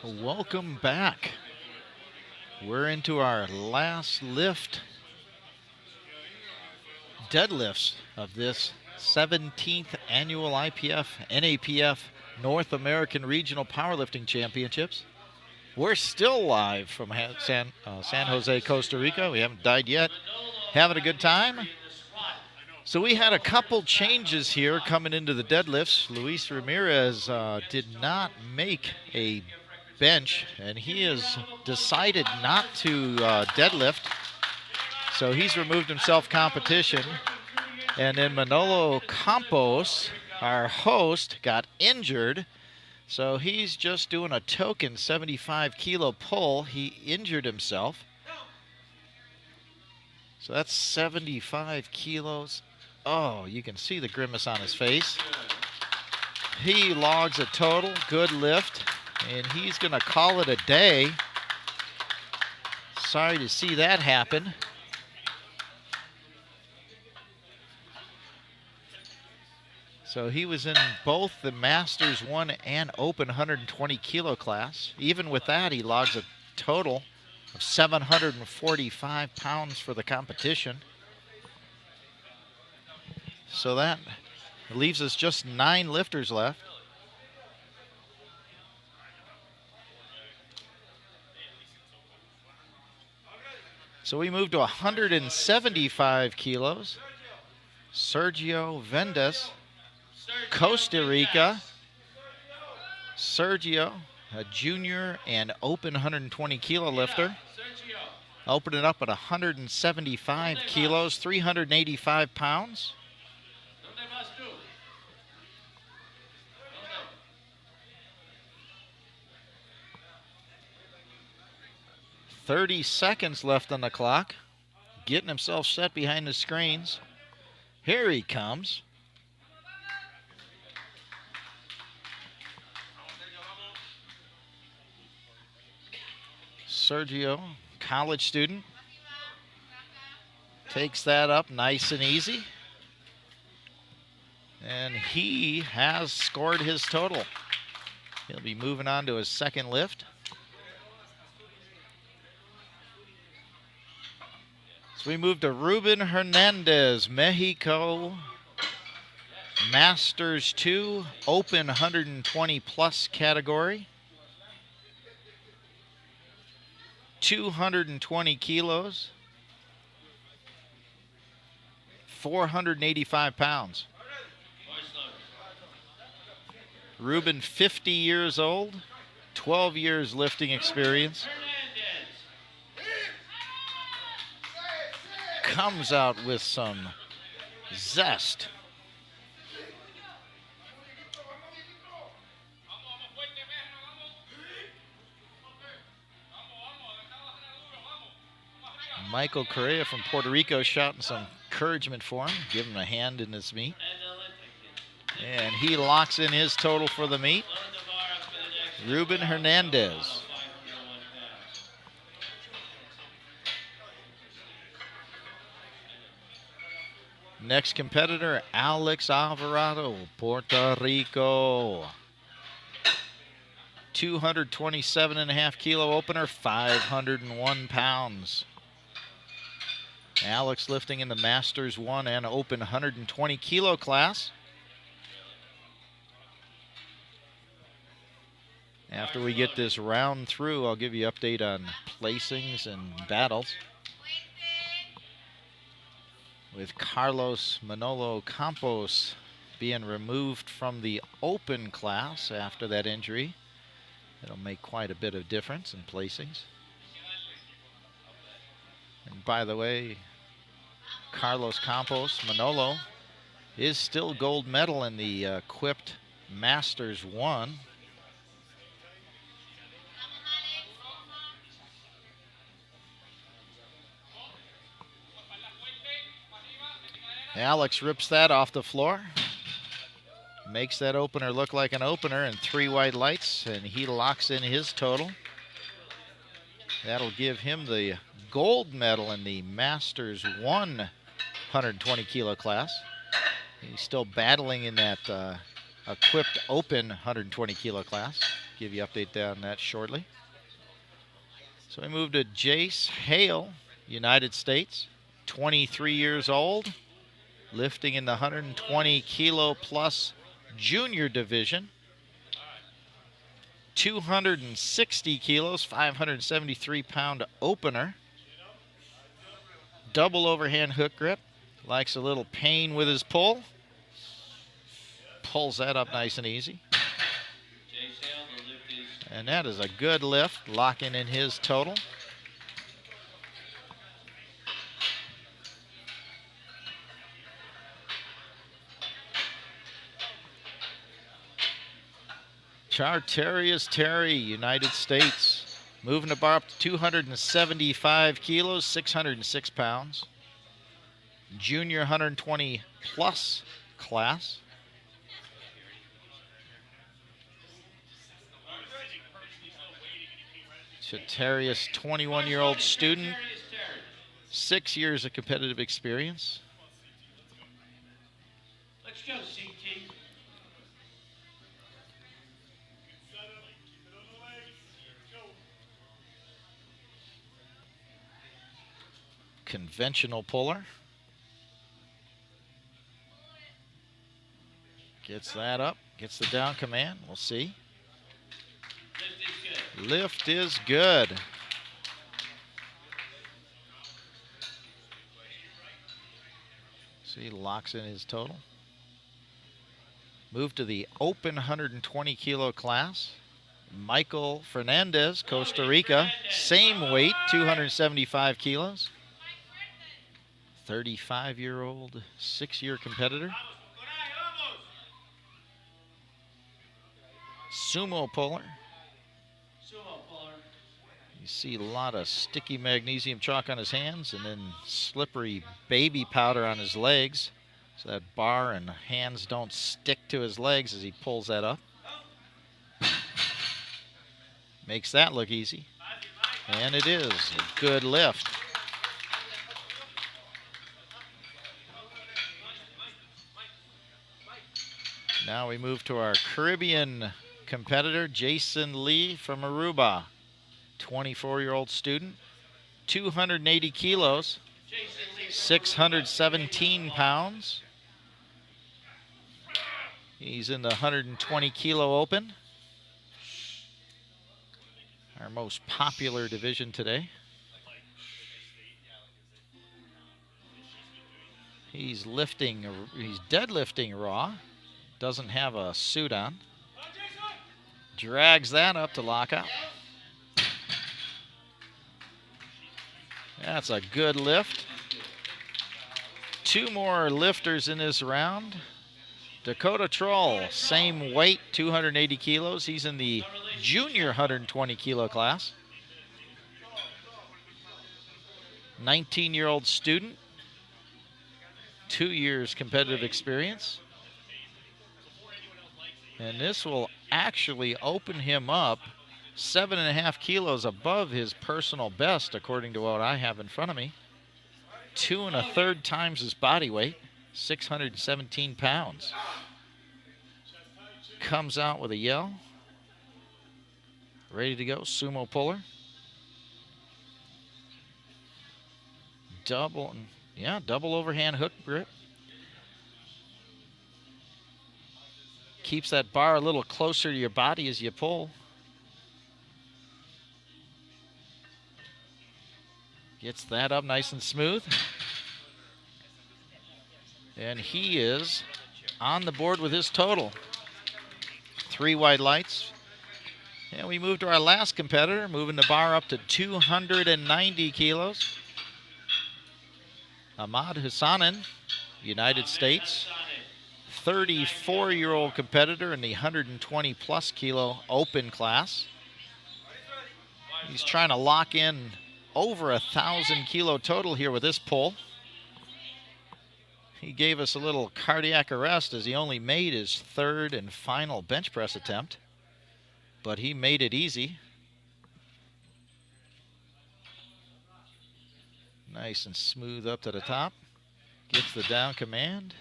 Welcome back. We're into our last lift, deadlifts of this 17th annual IPF NAPF North American Regional Powerlifting Championships. We're still live from San Jose, Costa Rica. We haven't died yet. Having a good time. So we had a couple changes here coming into the deadlifts. Luis Ramirez did not make a bench, and he has decided not to deadlift. So he's removed himself competition. And then Manolo Campos, our host, got injured. So he's just doing a token 75 kilo pull. He injured himself. So that's 75 kilos. Oh, you can see the grimace on his face. He logs a total, good lift, and he's going to call it a day. Sorry to see that happen. So he was in both the Masters 1 and Open 120 kilo class. Even with that, he logs a total of 745 pounds for the competition. So that leaves us just 9 lifters left. So we move to 175 kilos. Sergio Vendes, Costa Rica. Sergio, a junior and open 120 kilo lifter. Open it up at 175 kilos, 385 pounds. 30 seconds left on the clock. Getting himself set behind the screens. Here he comes. Sergio, college student, takes that up nice and easy. And he has scored his total. He'll be moving on to his second lift. So we move to Ruben Hernandez, Mexico, Masters 2, Open 120 plus category. 220 kilos, 485 pounds. Ruben, 50 years old, 12 years lifting experience. Comes out with some zest. Michael Correa from Puerto Rico shouting some encouragement for him, giving him a hand in this meet. And he locks in his total for the meet. Ruben Hernandez. Next competitor, Alex Alvarado, Puerto Rico. 227.5 kilo opener, 501 pounds. Alex lifting in the Masters 1 and Open 120 kilo class. After we get this round through, I'll give you an update on placings and battles. With Carlos Manolo Campos being removed from the Open class after that injury, it'll make quite a bit of difference in placings. And by the way, Carlos Campos, Manolo, is still gold medal in the equipped Masters 1. Alex rips that off the floor. Makes that opener look like an opener, and 3 white lights, and he locks in his total. That'll give him the gold medal in the Masters 1 120 kilo class. He's still battling in that equipped open 120 kilo class. Give you an update on that shortly. So we move to Jace Hale, United States, 23 years old, lifting in the 120 kilo plus junior division. 260 kilos, 573 pound opener. Double overhand hook grip. Likes a little pain with his pull. Pulls that up nice and easy. And that is a good lift, locking in his total. Charterius Terry, United States. Moving the bar up to 275 kilos, 606 pounds. Junior 120 plus class. Charterius, 21-year-old student. 6 years of competitive experience. Let's go, CT. Conventional puller. Gets that up, gets the down command. We'll see. Lift is good. See, locks in his total. Move to the open 120 kilo class. Michael Fernandez, Costa Rica. Same weight, 275 kilos. 35-year-old, 6-year competitor. Sumo puller. You see a lot of sticky magnesium chalk on his hands and then slippery baby powder on his legs. So that bar and hands don't stick to his legs as he pulls that up. Makes that look easy. And it is a good lift. Now we move to our Caribbean competitor, Jason Lee from Aruba. 24-year-old student, 280 kilos, 617 pounds. He's in the 120 kilo open, our most popular division today. He's deadlifting raw, doesn't have a suit on. Drags that up to lockout. That's a good lift. 2 more lifters in this round. Dakota Troll, same weight, 280 kilos. He's in the junior 120 kilo class. 19-year-old student. 2 years competitive experience. And this will actually open him up 7.5 kilos above his personal best, according to what I have in front of me. 2 1/3 times his body weight, 617 pounds. Comes out with a yell. Ready to go, sumo puller. Double overhand hook grip. Keeps that bar a little closer to your body as you pull. Gets that up nice and smooth. And he is on the board with his total. 3 white lights. And we move to our last competitor, moving the bar up to 290 kilos. Ahmad Hassanin, United States. 34-year-old competitor in the 120 plus kilo open class. He's trying to lock in over 1,000 kilo total here with this pull. He gave us a little cardiac arrest as he only made his 3rd and final bench press attempt, but he made it easy. Nice and smooth up to the top. Gets the down command.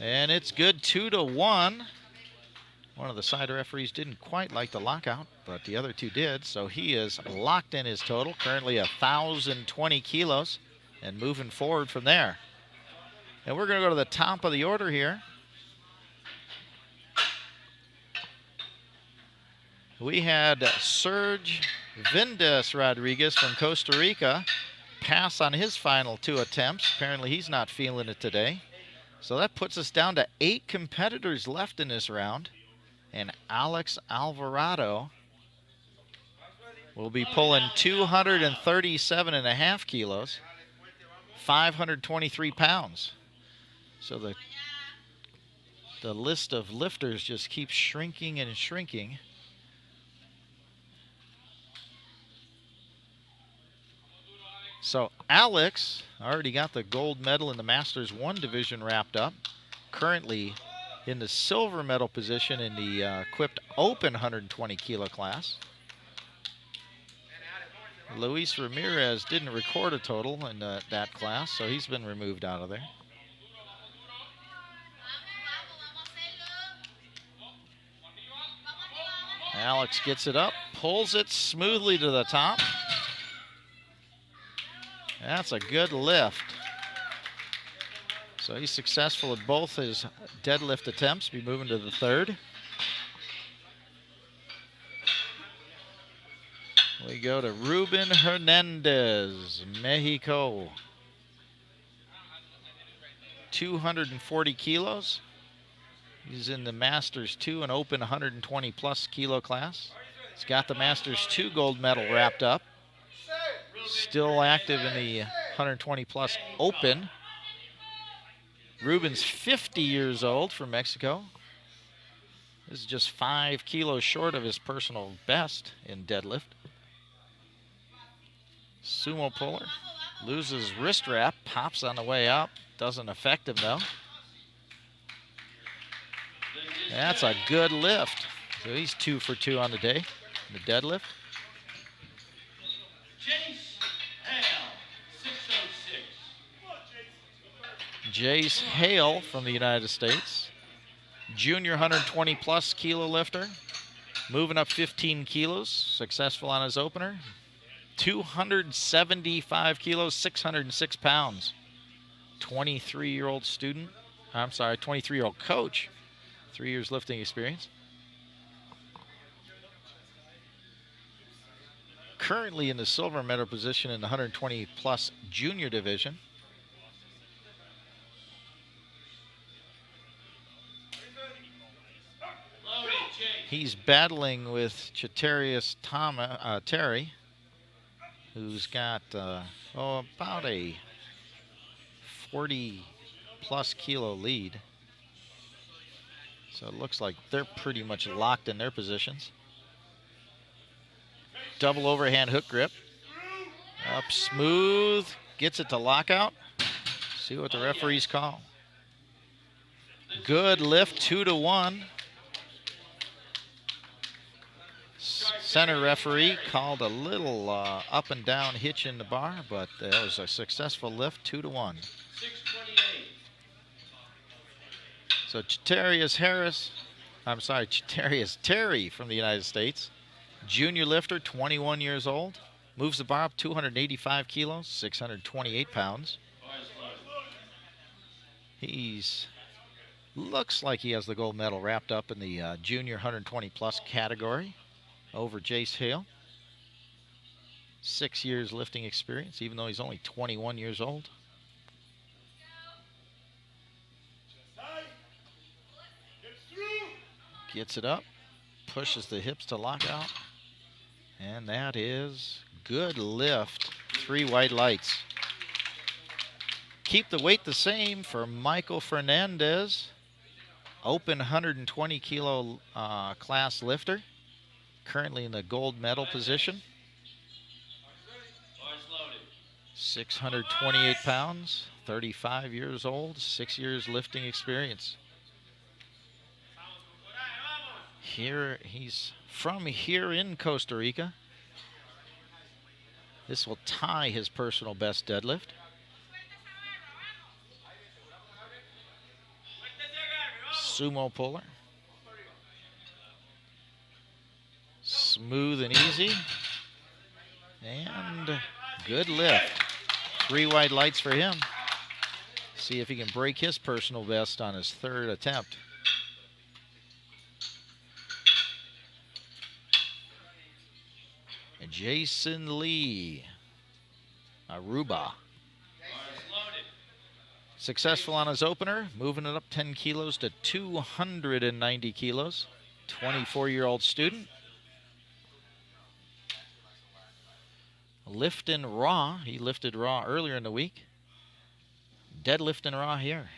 And it's good, 2-1. One of the side referees didn't quite like the lockout, but the other two did. So he is locked in his total, currently 1,020 kilos, and moving forward from there. And we're going to go to the top of the order here. We had Serge Vindes Rodriguez from Costa Rica pass on his final 2 attempts. Apparently he's not feeling it today. So that puts us down to 8 competitors left in this round. And Alex Alvarado will be pulling 237.5 kilos, 523 pounds. So the list of lifters just keeps shrinking and shrinking. So Alex already got the gold medal in the Masters 1 division wrapped up. Currently in the silver medal position in the equipped open 120 kilo class. Luis Ramirez didn't record a total in that class, so he's been removed out of there. Alex gets it up, pulls it smoothly to the top. That's a good lift. So he's successful at both his deadlift attempts. Be moving to the 3rd. We go to Ruben Hernandez, Mexico. 240 kilos. He's in the Masters 2 and open 120 plus kilo class. He's got the Masters 2 gold medal wrapped up. Still active in the 120 plus open. Ruben's 50 years old from Mexico. This is just 5 kilos short of his personal best in deadlift. Sumo puller. Loses wrist wrap, pops on the way up. Doesn't affect him though. That's a good lift. So he's 2 for 2 on the day in the deadlift. Jace Hale from the United States. Junior 120 plus kilo lifter. Moving up 15 kilos. Successful on his opener. 275 kilos, 606 pounds. 23-year-old student. I'm sorry, 23-year-old coach. 3 years lifting experience. Currently in the silver medal position in the 120 plus junior division. He's battling with Chatarius Terry, who's got about a 40 plus kilo lead. So it looks like they're pretty much locked in their positions. Double overhand hook grip. Up smooth, gets it to lockout. See what the referees call. Good lift, 2-1. Center referee called a little up and down hitch in the bar, but that was a successful lift, 2-1. So Chatarius Terry from the United States, junior lifter, 21 years old, moves the bar up 285 kilos, 628 pounds. Looks like he has the gold medal wrapped up in the junior 120 plus category over Jace Hale. 6 years lifting experience, even though he's only 21 years old. Gets it up, pushes the hips to lockout, and that is good lift. 3 white lights. Keep the weight the same for Michael Fernandez, open 120 kilo class lifter, currently in the gold medal position. 628 pounds, 35 years old, 6 years lifting experience. He's from here in Costa Rica. This will tie his personal best deadlift. sumo puller. Smooth and easy. And good lift. 3 white lights for him. See if he can break his personal best on his 3rd attempt. And Jason Lee, Aruba. Successful on his opener, moving it up 10 kilos to 290 kilos. 24-year-old student. Lifting raw. He lifted raw earlier in the week. Deadlifting raw here.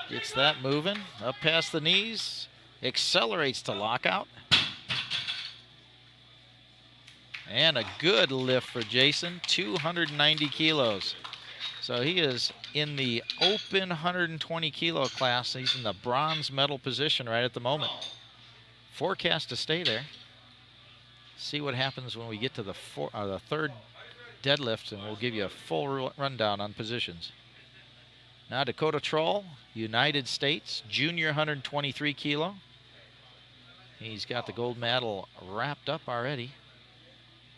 Gets that moving. Up past the knees. Accelerates to lockout. And a good lift for Jason. 290 kilos. So he is in the open 120 kilo class. He's in the bronze medal position right at the moment. Forecast to stay there. See what happens when we get to the 3rd deadlift, and we'll give you a full rundown on positions. Now Dakota Troll, United States, junior 123 kilo. He's got the gold medal wrapped up already.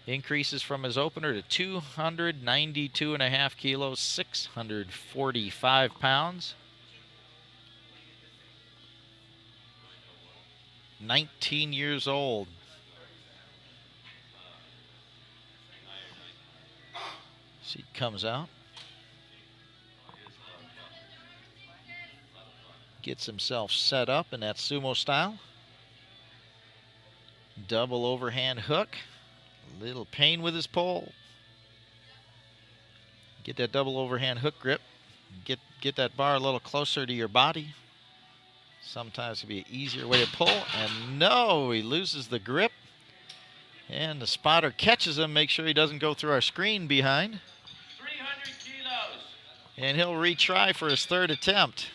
Increases from his opener to 292.5 kilos, 645 pounds. 19 years old. Seat comes out. Gets himself set up in that sumo style. Double overhand hook. Little pain with his pole. Get that double overhand hook grip. Get that bar a little closer to your body. Sometimes it can be an easier way to pull. And no, he loses the grip. And the spotter catches him. Make sure he doesn't go through our screen behind. 300 kilos. And he'll retry for his 3rd attempt.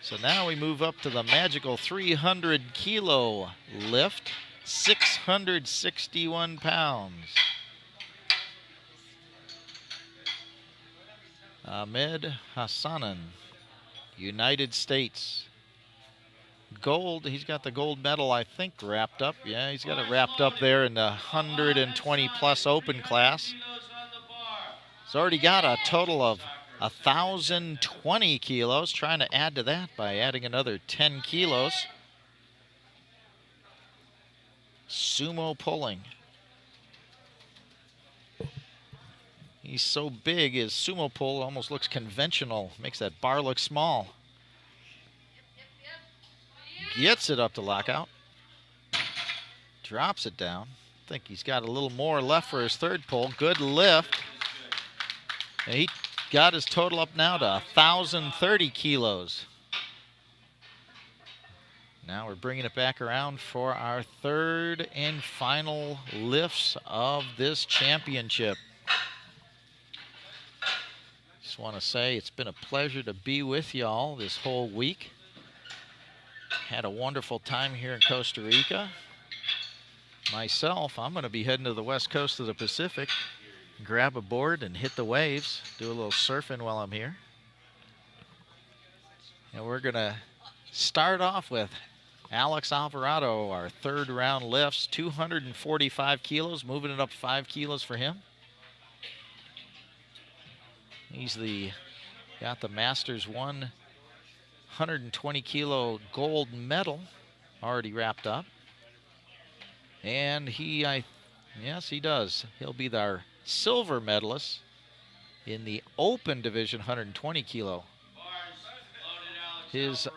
So now we move up to the magical 300 kilo lift. 661 pounds. Ahmed Hassanan, United States. Gold, he's got the gold medal, I think, wrapped up. Yeah, he's got it wrapped up there in the 120 plus open class. He's already got a total of 1,020 kilos, trying to add to that by adding another 10 kilos. Sumo pulling. He's so big, his sumo pull almost looks conventional. Makes that bar look small. Gets it up to lockout. Drops it down. I think he's got a little more left for his 3rd pull. Good lift. And he got his total up now to 1,030 kilos. Now we're bringing it back around for our 3rd and final lifts of this championship. Just want to say it's been a pleasure to be with y'all this whole week. Had a wonderful time here in Costa Rica. Myself, I'm going to be heading to the west coast of the Pacific, grab a board and hit the waves, do a little surfing while I'm here. And we're going to start off with Alex Alvarado, our 3rd round lifts, 245 kilos, moving it up 5 kilos for him. He's got the Masters 120 kilo gold medal already wrapped up. And yes, he does. He'll be our silver medalist in the open division 120 kilo. His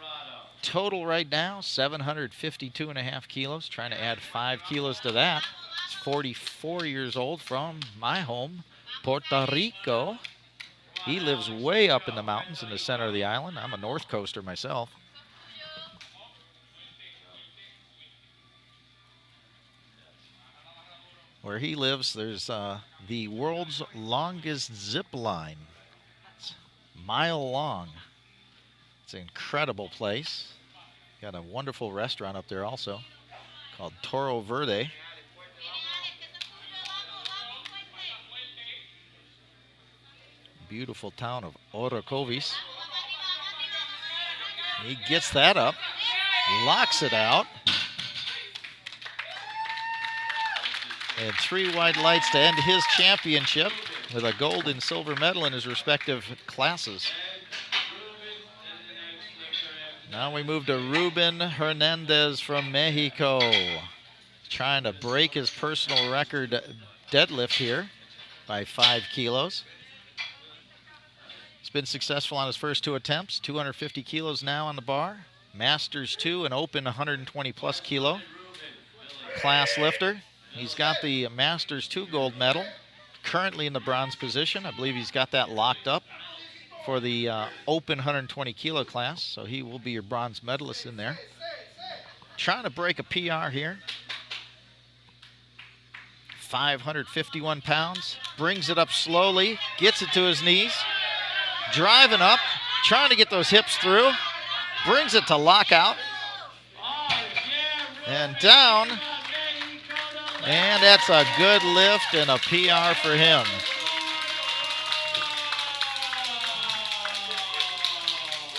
total right now, 752.5 kilos. Trying to add 5 kilos to that. He's 44 years old from my home, Puerto Rico. He lives way up in the mountains in the center of the island. I'm a North Coaster myself. Where he lives, there's the world's longest zip line. It's a mile long. It's an incredible place. Got a wonderful restaurant up there also called Toro Verde. beautiful town of Orocovis. He gets that up, locks it out. And 3 white lights to end his championship with a gold and silver medal in his respective classes. Now we move to Ruben Hernandez from Mexico. Trying to break his personal record deadlift here by 5 kilos. He's been successful on his first 2 attempts, 250 kilos now on the bar. Masters 2 and Open 120 plus kilo class lifter. He's got the Masters 2 gold medal, currently in the bronze position. I believe he's got that locked up for the Open 120 kilo class, so he will be your bronze medalist in there. Trying to break a PR here. 551 pounds, brings it up slowly, gets it to his knees, driving up, trying to get those hips through, brings it to lockout, and down, and that's a good lift and a PR for him.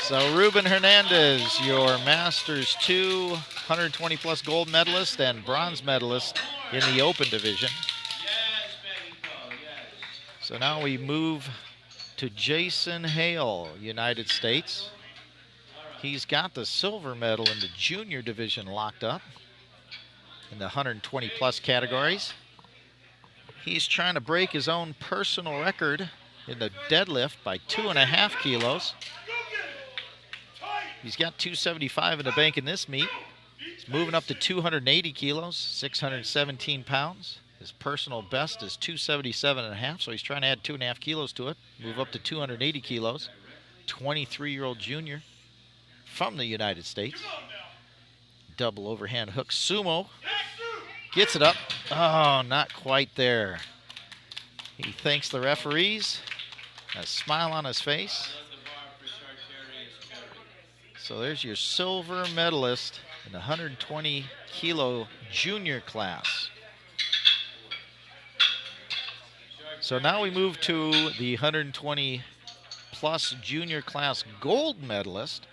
So Ruben Hernandez, your Masters 2 120 plus gold medalist and bronze medalist in the Open division. So now we move to Jason Hale, United States. He's got the silver medal in the junior division locked up in the 120 plus categories. He's trying to break his own personal record in the deadlift by 2.5 kilos. He's got 275 in the bank in this meet. He's moving up to 280 kilos, 617 pounds. His personal best is 277.5, so he's trying to add 2.5 kilos to it, move up to 280 kilos. 23-year-old junior from the United States. Double overhand hook sumo. Gets it up. Oh, not quite there. He thanks the referees. A smile on his face. So there's your silver medalist in the 120 kilo junior class. So now we move to the 120 plus junior class gold medalist.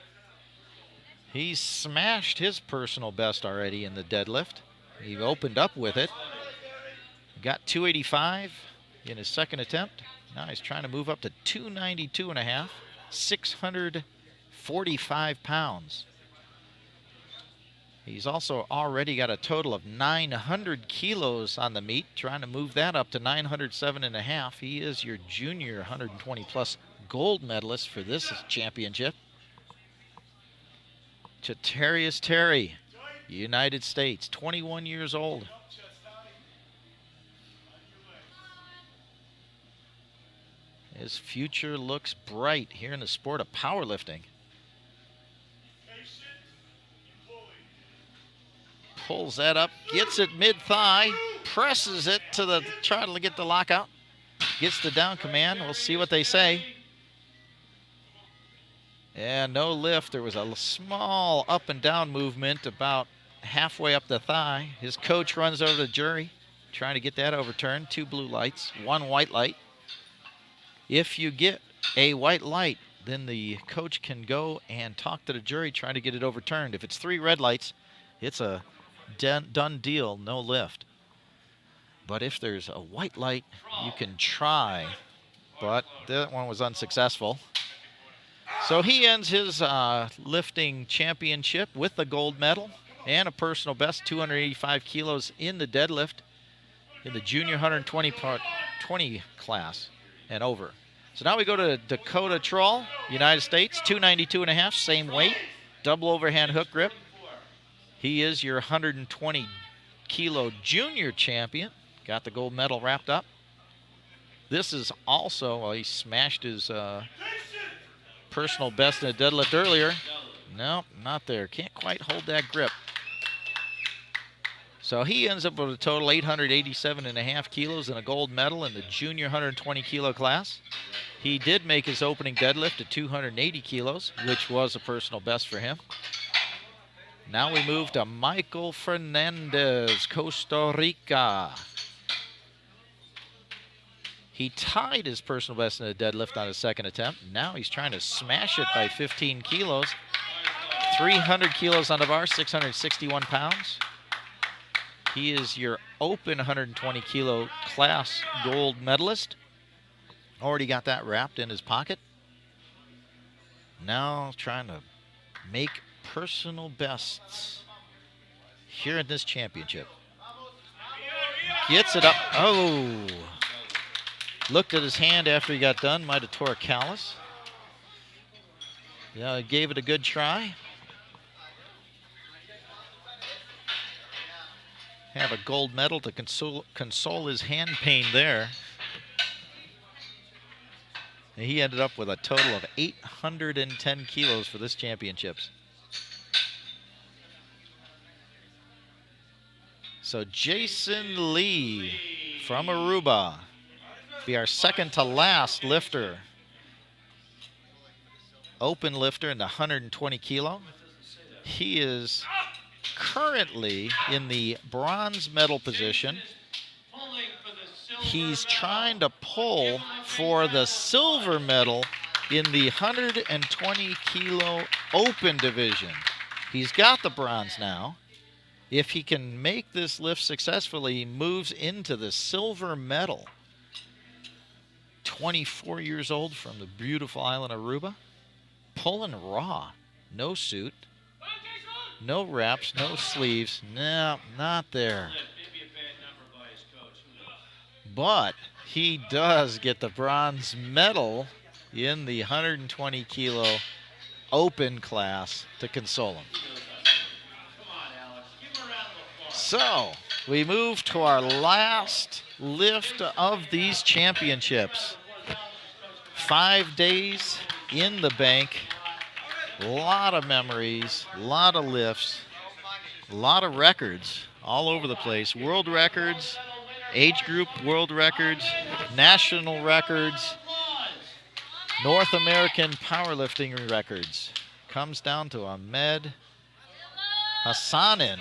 He's smashed his personal best already in the deadlift. He opened up with it. Got 285 in his second attempt. Now he's trying to move up to 292.5, 645 pounds. He's also already got a total of 900 kilos on the meet, trying to move that up to 907.5. He is your junior 120 plus gold medalist for this championship. Chatarius Terry, United States, 21 years old. His future looks bright here in the sport of powerlifting. Pulls that up, gets it mid-thigh, presses it to the, trying to get the lockout. Gets the down command. We'll see what they say. And no lift. There was a small up and down movement about halfway up the thigh. His coach runs over to the jury, trying to get that overturned. 2 blue lights, 1 white light. If you get a white light, then the coach can go and talk to the jury, trying to get it overturned. If it's 3 red lights, it's a done deal, no lift. But if there's a white light, you can try. But that one was unsuccessful. So he ends his lifting championship with the gold medal and a personal best, 285 kilos in the deadlift in the junior 120 20 class and over. So now we go to Dakota Troll, United States, 292.5, same weight, double overhand hook grip. He is your 120 kilo junior champion. Got the gold medal wrapped up. This is also, well, he smashed his personal best in a deadlift earlier. No, not there. Can't quite hold that grip. So he ends up with a total 887.5 kilos and a gold medal in the junior 120 kilo class. He did make his opening deadlift at 280 kilos, which was a personal best for him. Now we move to Michael Fernandez, Costa Rica. He tied his personal best in a deadlift on his second attempt. Now he's trying to smash it by 15 kilos. 300 kilos on the bar, 661 pounds. He is your open 120 kilo class gold medalist. Already got that wrapped in his pocket. Now trying to make personal bests here in this championship. Gets it up. Oh. Looked at his hand after he got done. Might have tore a callus. Yeah, gave it a good try. Have a gold medal to console his hand pain there. And he ended up with a total of 810 kilos for this championships. So Jason Lee from Aruba be our second to last lifter. Open lifter in the 120 kilo. He is currently in the bronze medal position. He's trying to pull for the silver medal in the 120 kilo open division. He's got the bronze now. If he can make this lift successfully, he moves into the silver medal. 24 years old from the beautiful island of Aruba. Pulling raw. No suit. No wraps, no sleeves. No, not there. But he does get the bronze medal in the 120 kilo open class to console him. So we move to our last lift of these championships. 5 days in the bank. A lot of memories, a lot of lifts, a lot of records all over the place. World records, age group world records, national records, North American powerlifting records. Comes down to Ahmed Hassanin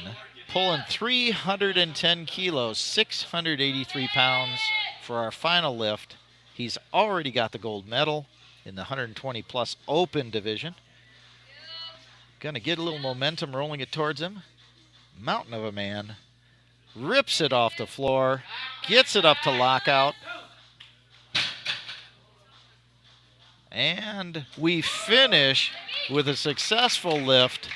pulling 310 kilos, 683 pounds for our final lift. He's already got the gold medal in the 120 plus open division. Gonna get a little momentum rolling it towards him. Mountain of a man. Rips it off the floor. Gets it up to lockout. And we finish with a successful lift.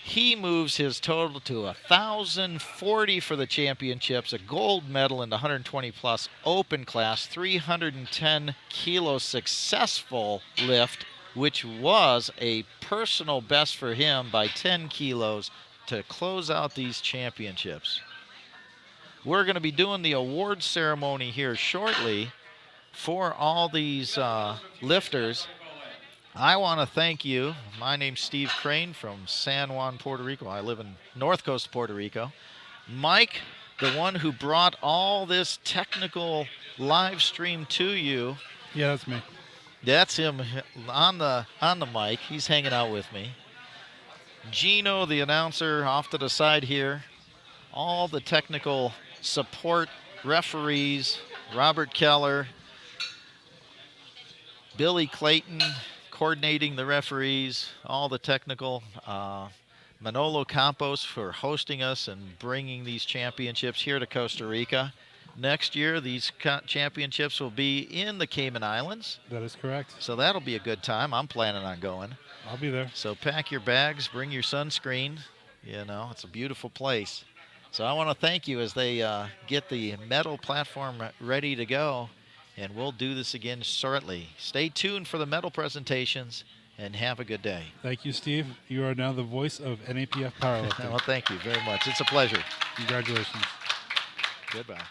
He moves his total to 1,040 for the championships, a gold medal in the 120 plus open class, 310 kilo successful lift, which was a personal best for him by 10 kilos to close out these championships. We're going to be doing the award ceremony here shortly for all these lifters. I want to thank you. My name's Steve Crane from San Juan, Puerto Rico. I live in North Coast, Puerto Rico. Mike, the one who brought all this technical live stream to you. Yeah, that's me. That's him on the mic. He's hanging out with me. Gino, the announcer, off to the side here. All the technical support, referees, Robert Keller, Billy Clayton, coordinating the referees, all the technical. Manolo Campos for hosting us and bringing these championships here to Costa Rica. Next year, these championships will be in the Cayman Islands. That is correct. So that'll be a good time. I'm planning on going. I'll be there. So pack your bags, bring your sunscreen. You know, it's a beautiful place. So I want to thank you as they get the medal platform ready to go. And we'll do this again shortly. Stay tuned for the medal presentations and have a good day. Thank you, Steve. You are now the voice of NAPF Powerlifting. Well, thank you very much. It's a pleasure. Congratulations. Goodbye.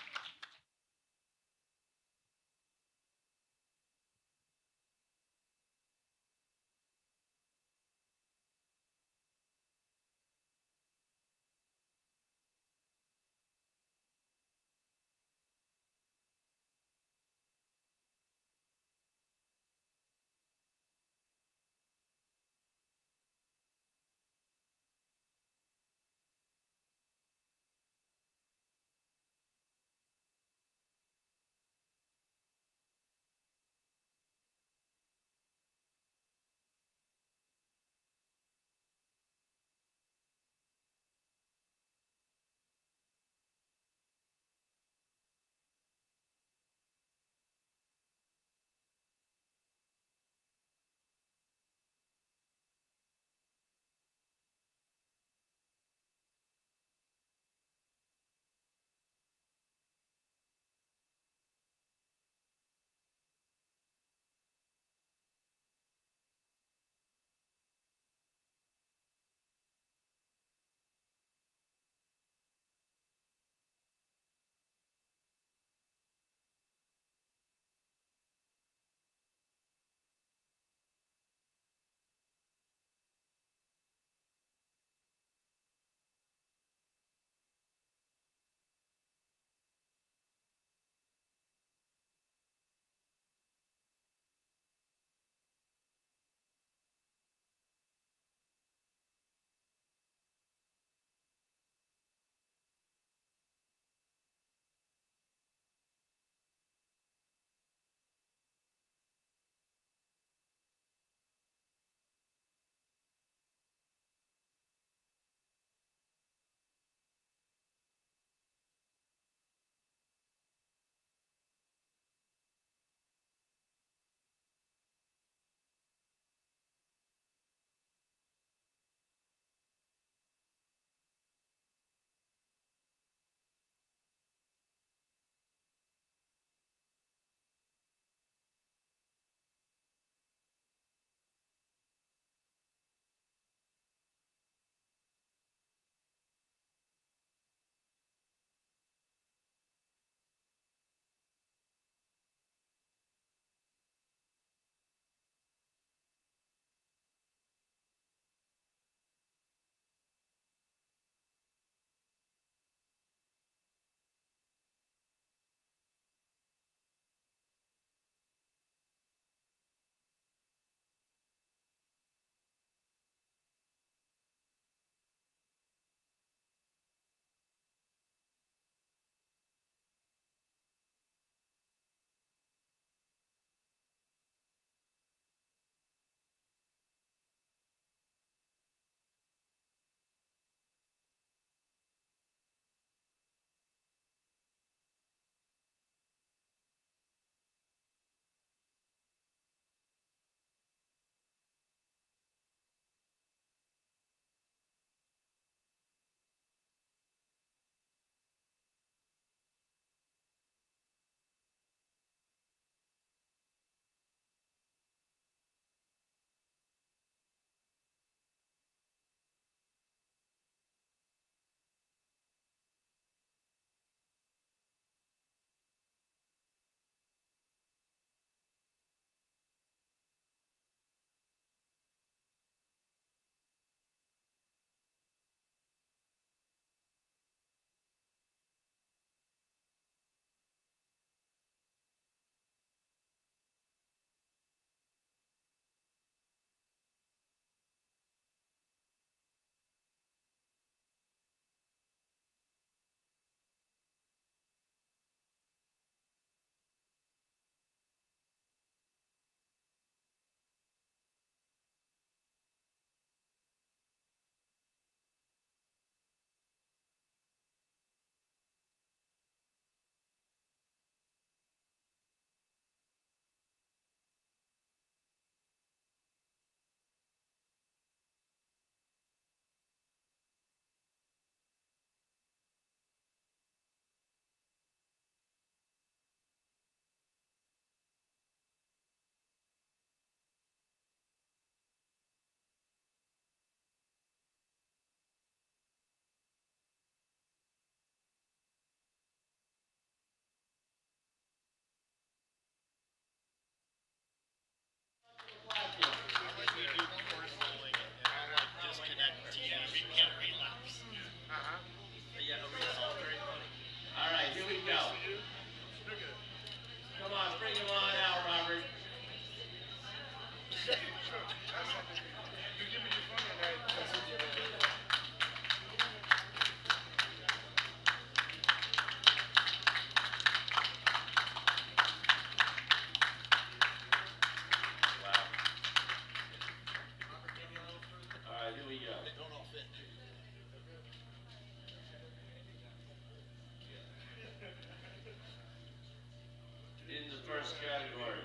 first category.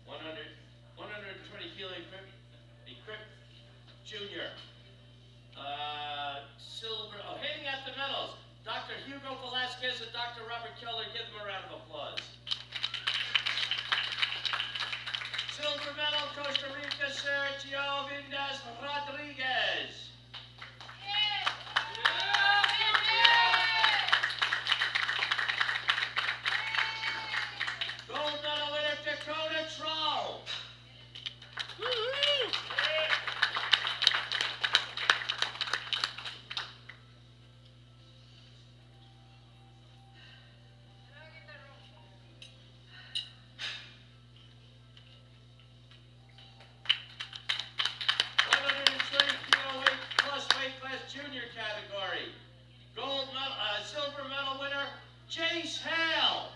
120 kilo equip junior. Silver, hitting at the medals. Dr. Hugo Velasquez and Dr. Robert Keller, give them a round of applause. Silver medal, Costa Rica, Sergio Vindas Rodriguez. Gold medal winner, Dakota Troll. Junior category. Gold medal, silver medal winner, Jace Hale.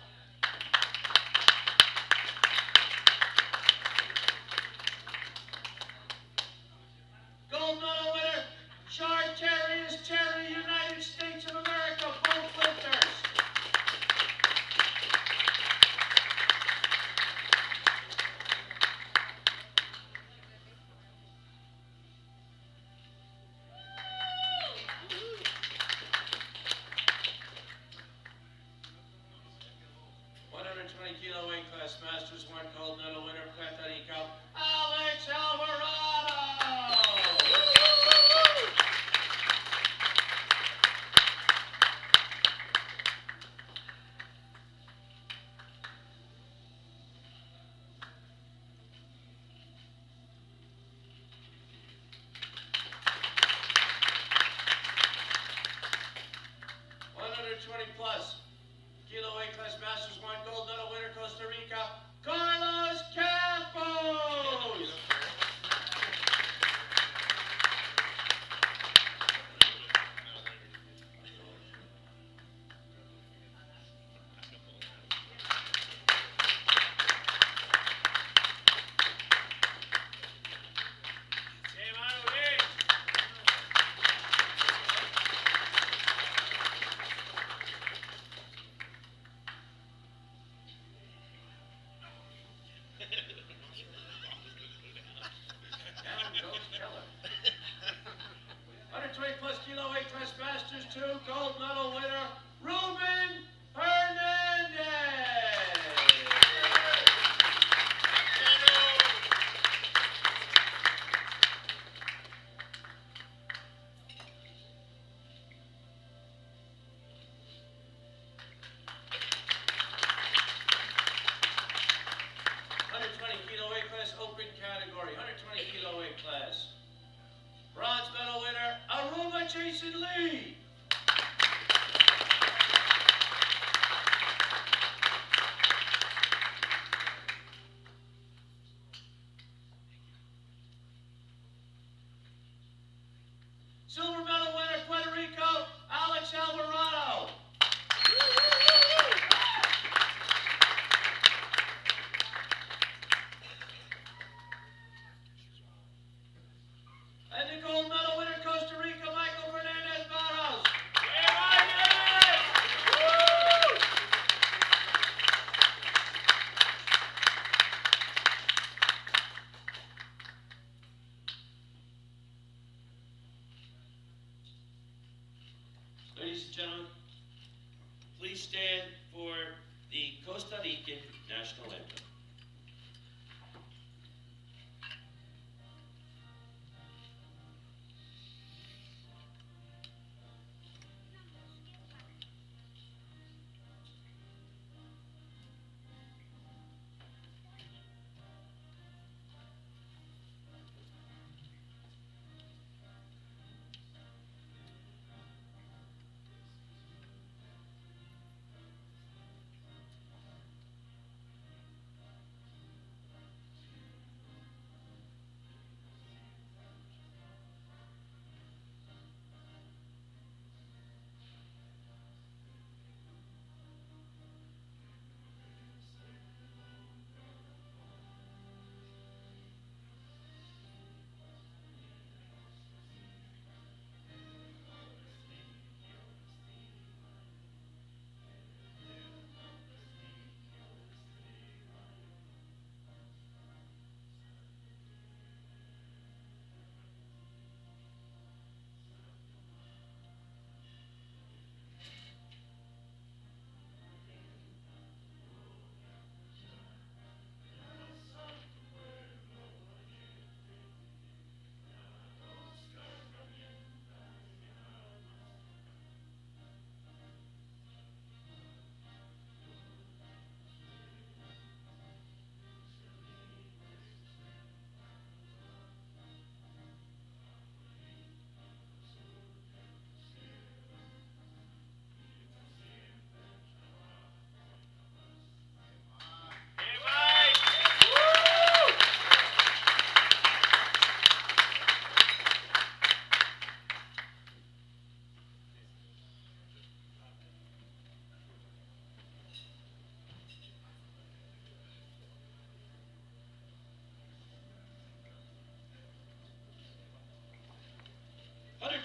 Gold medal winner, Char Terry is Terry, United States of America, both lifters. Kilo weight class Masters 1 gold medal winner, Puerto Rico, Alex Alvarado. Plus kilo weight class Masters 1 gold medal winner, Costa Rica, Carlos Campos. Masters 2 gold medal winner, Ruben Hernandez. Kilo weight class open category, 120 kilo weight class. Bronze medal winner, Aruma Jason Lee. Silver medal winner, Puerto Rico, Alex Alvarado. And the gold medal winner, Costa Rica, Michael Fernandez Barros. Ladies and gentlemen, please stand for the Costa Rican national anthem.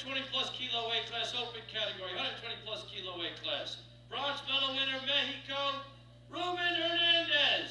120 plus kilo weight class, open category, 120 plus kilo weight class. Bronze medal winner, Mexico, Ruben Hernandez.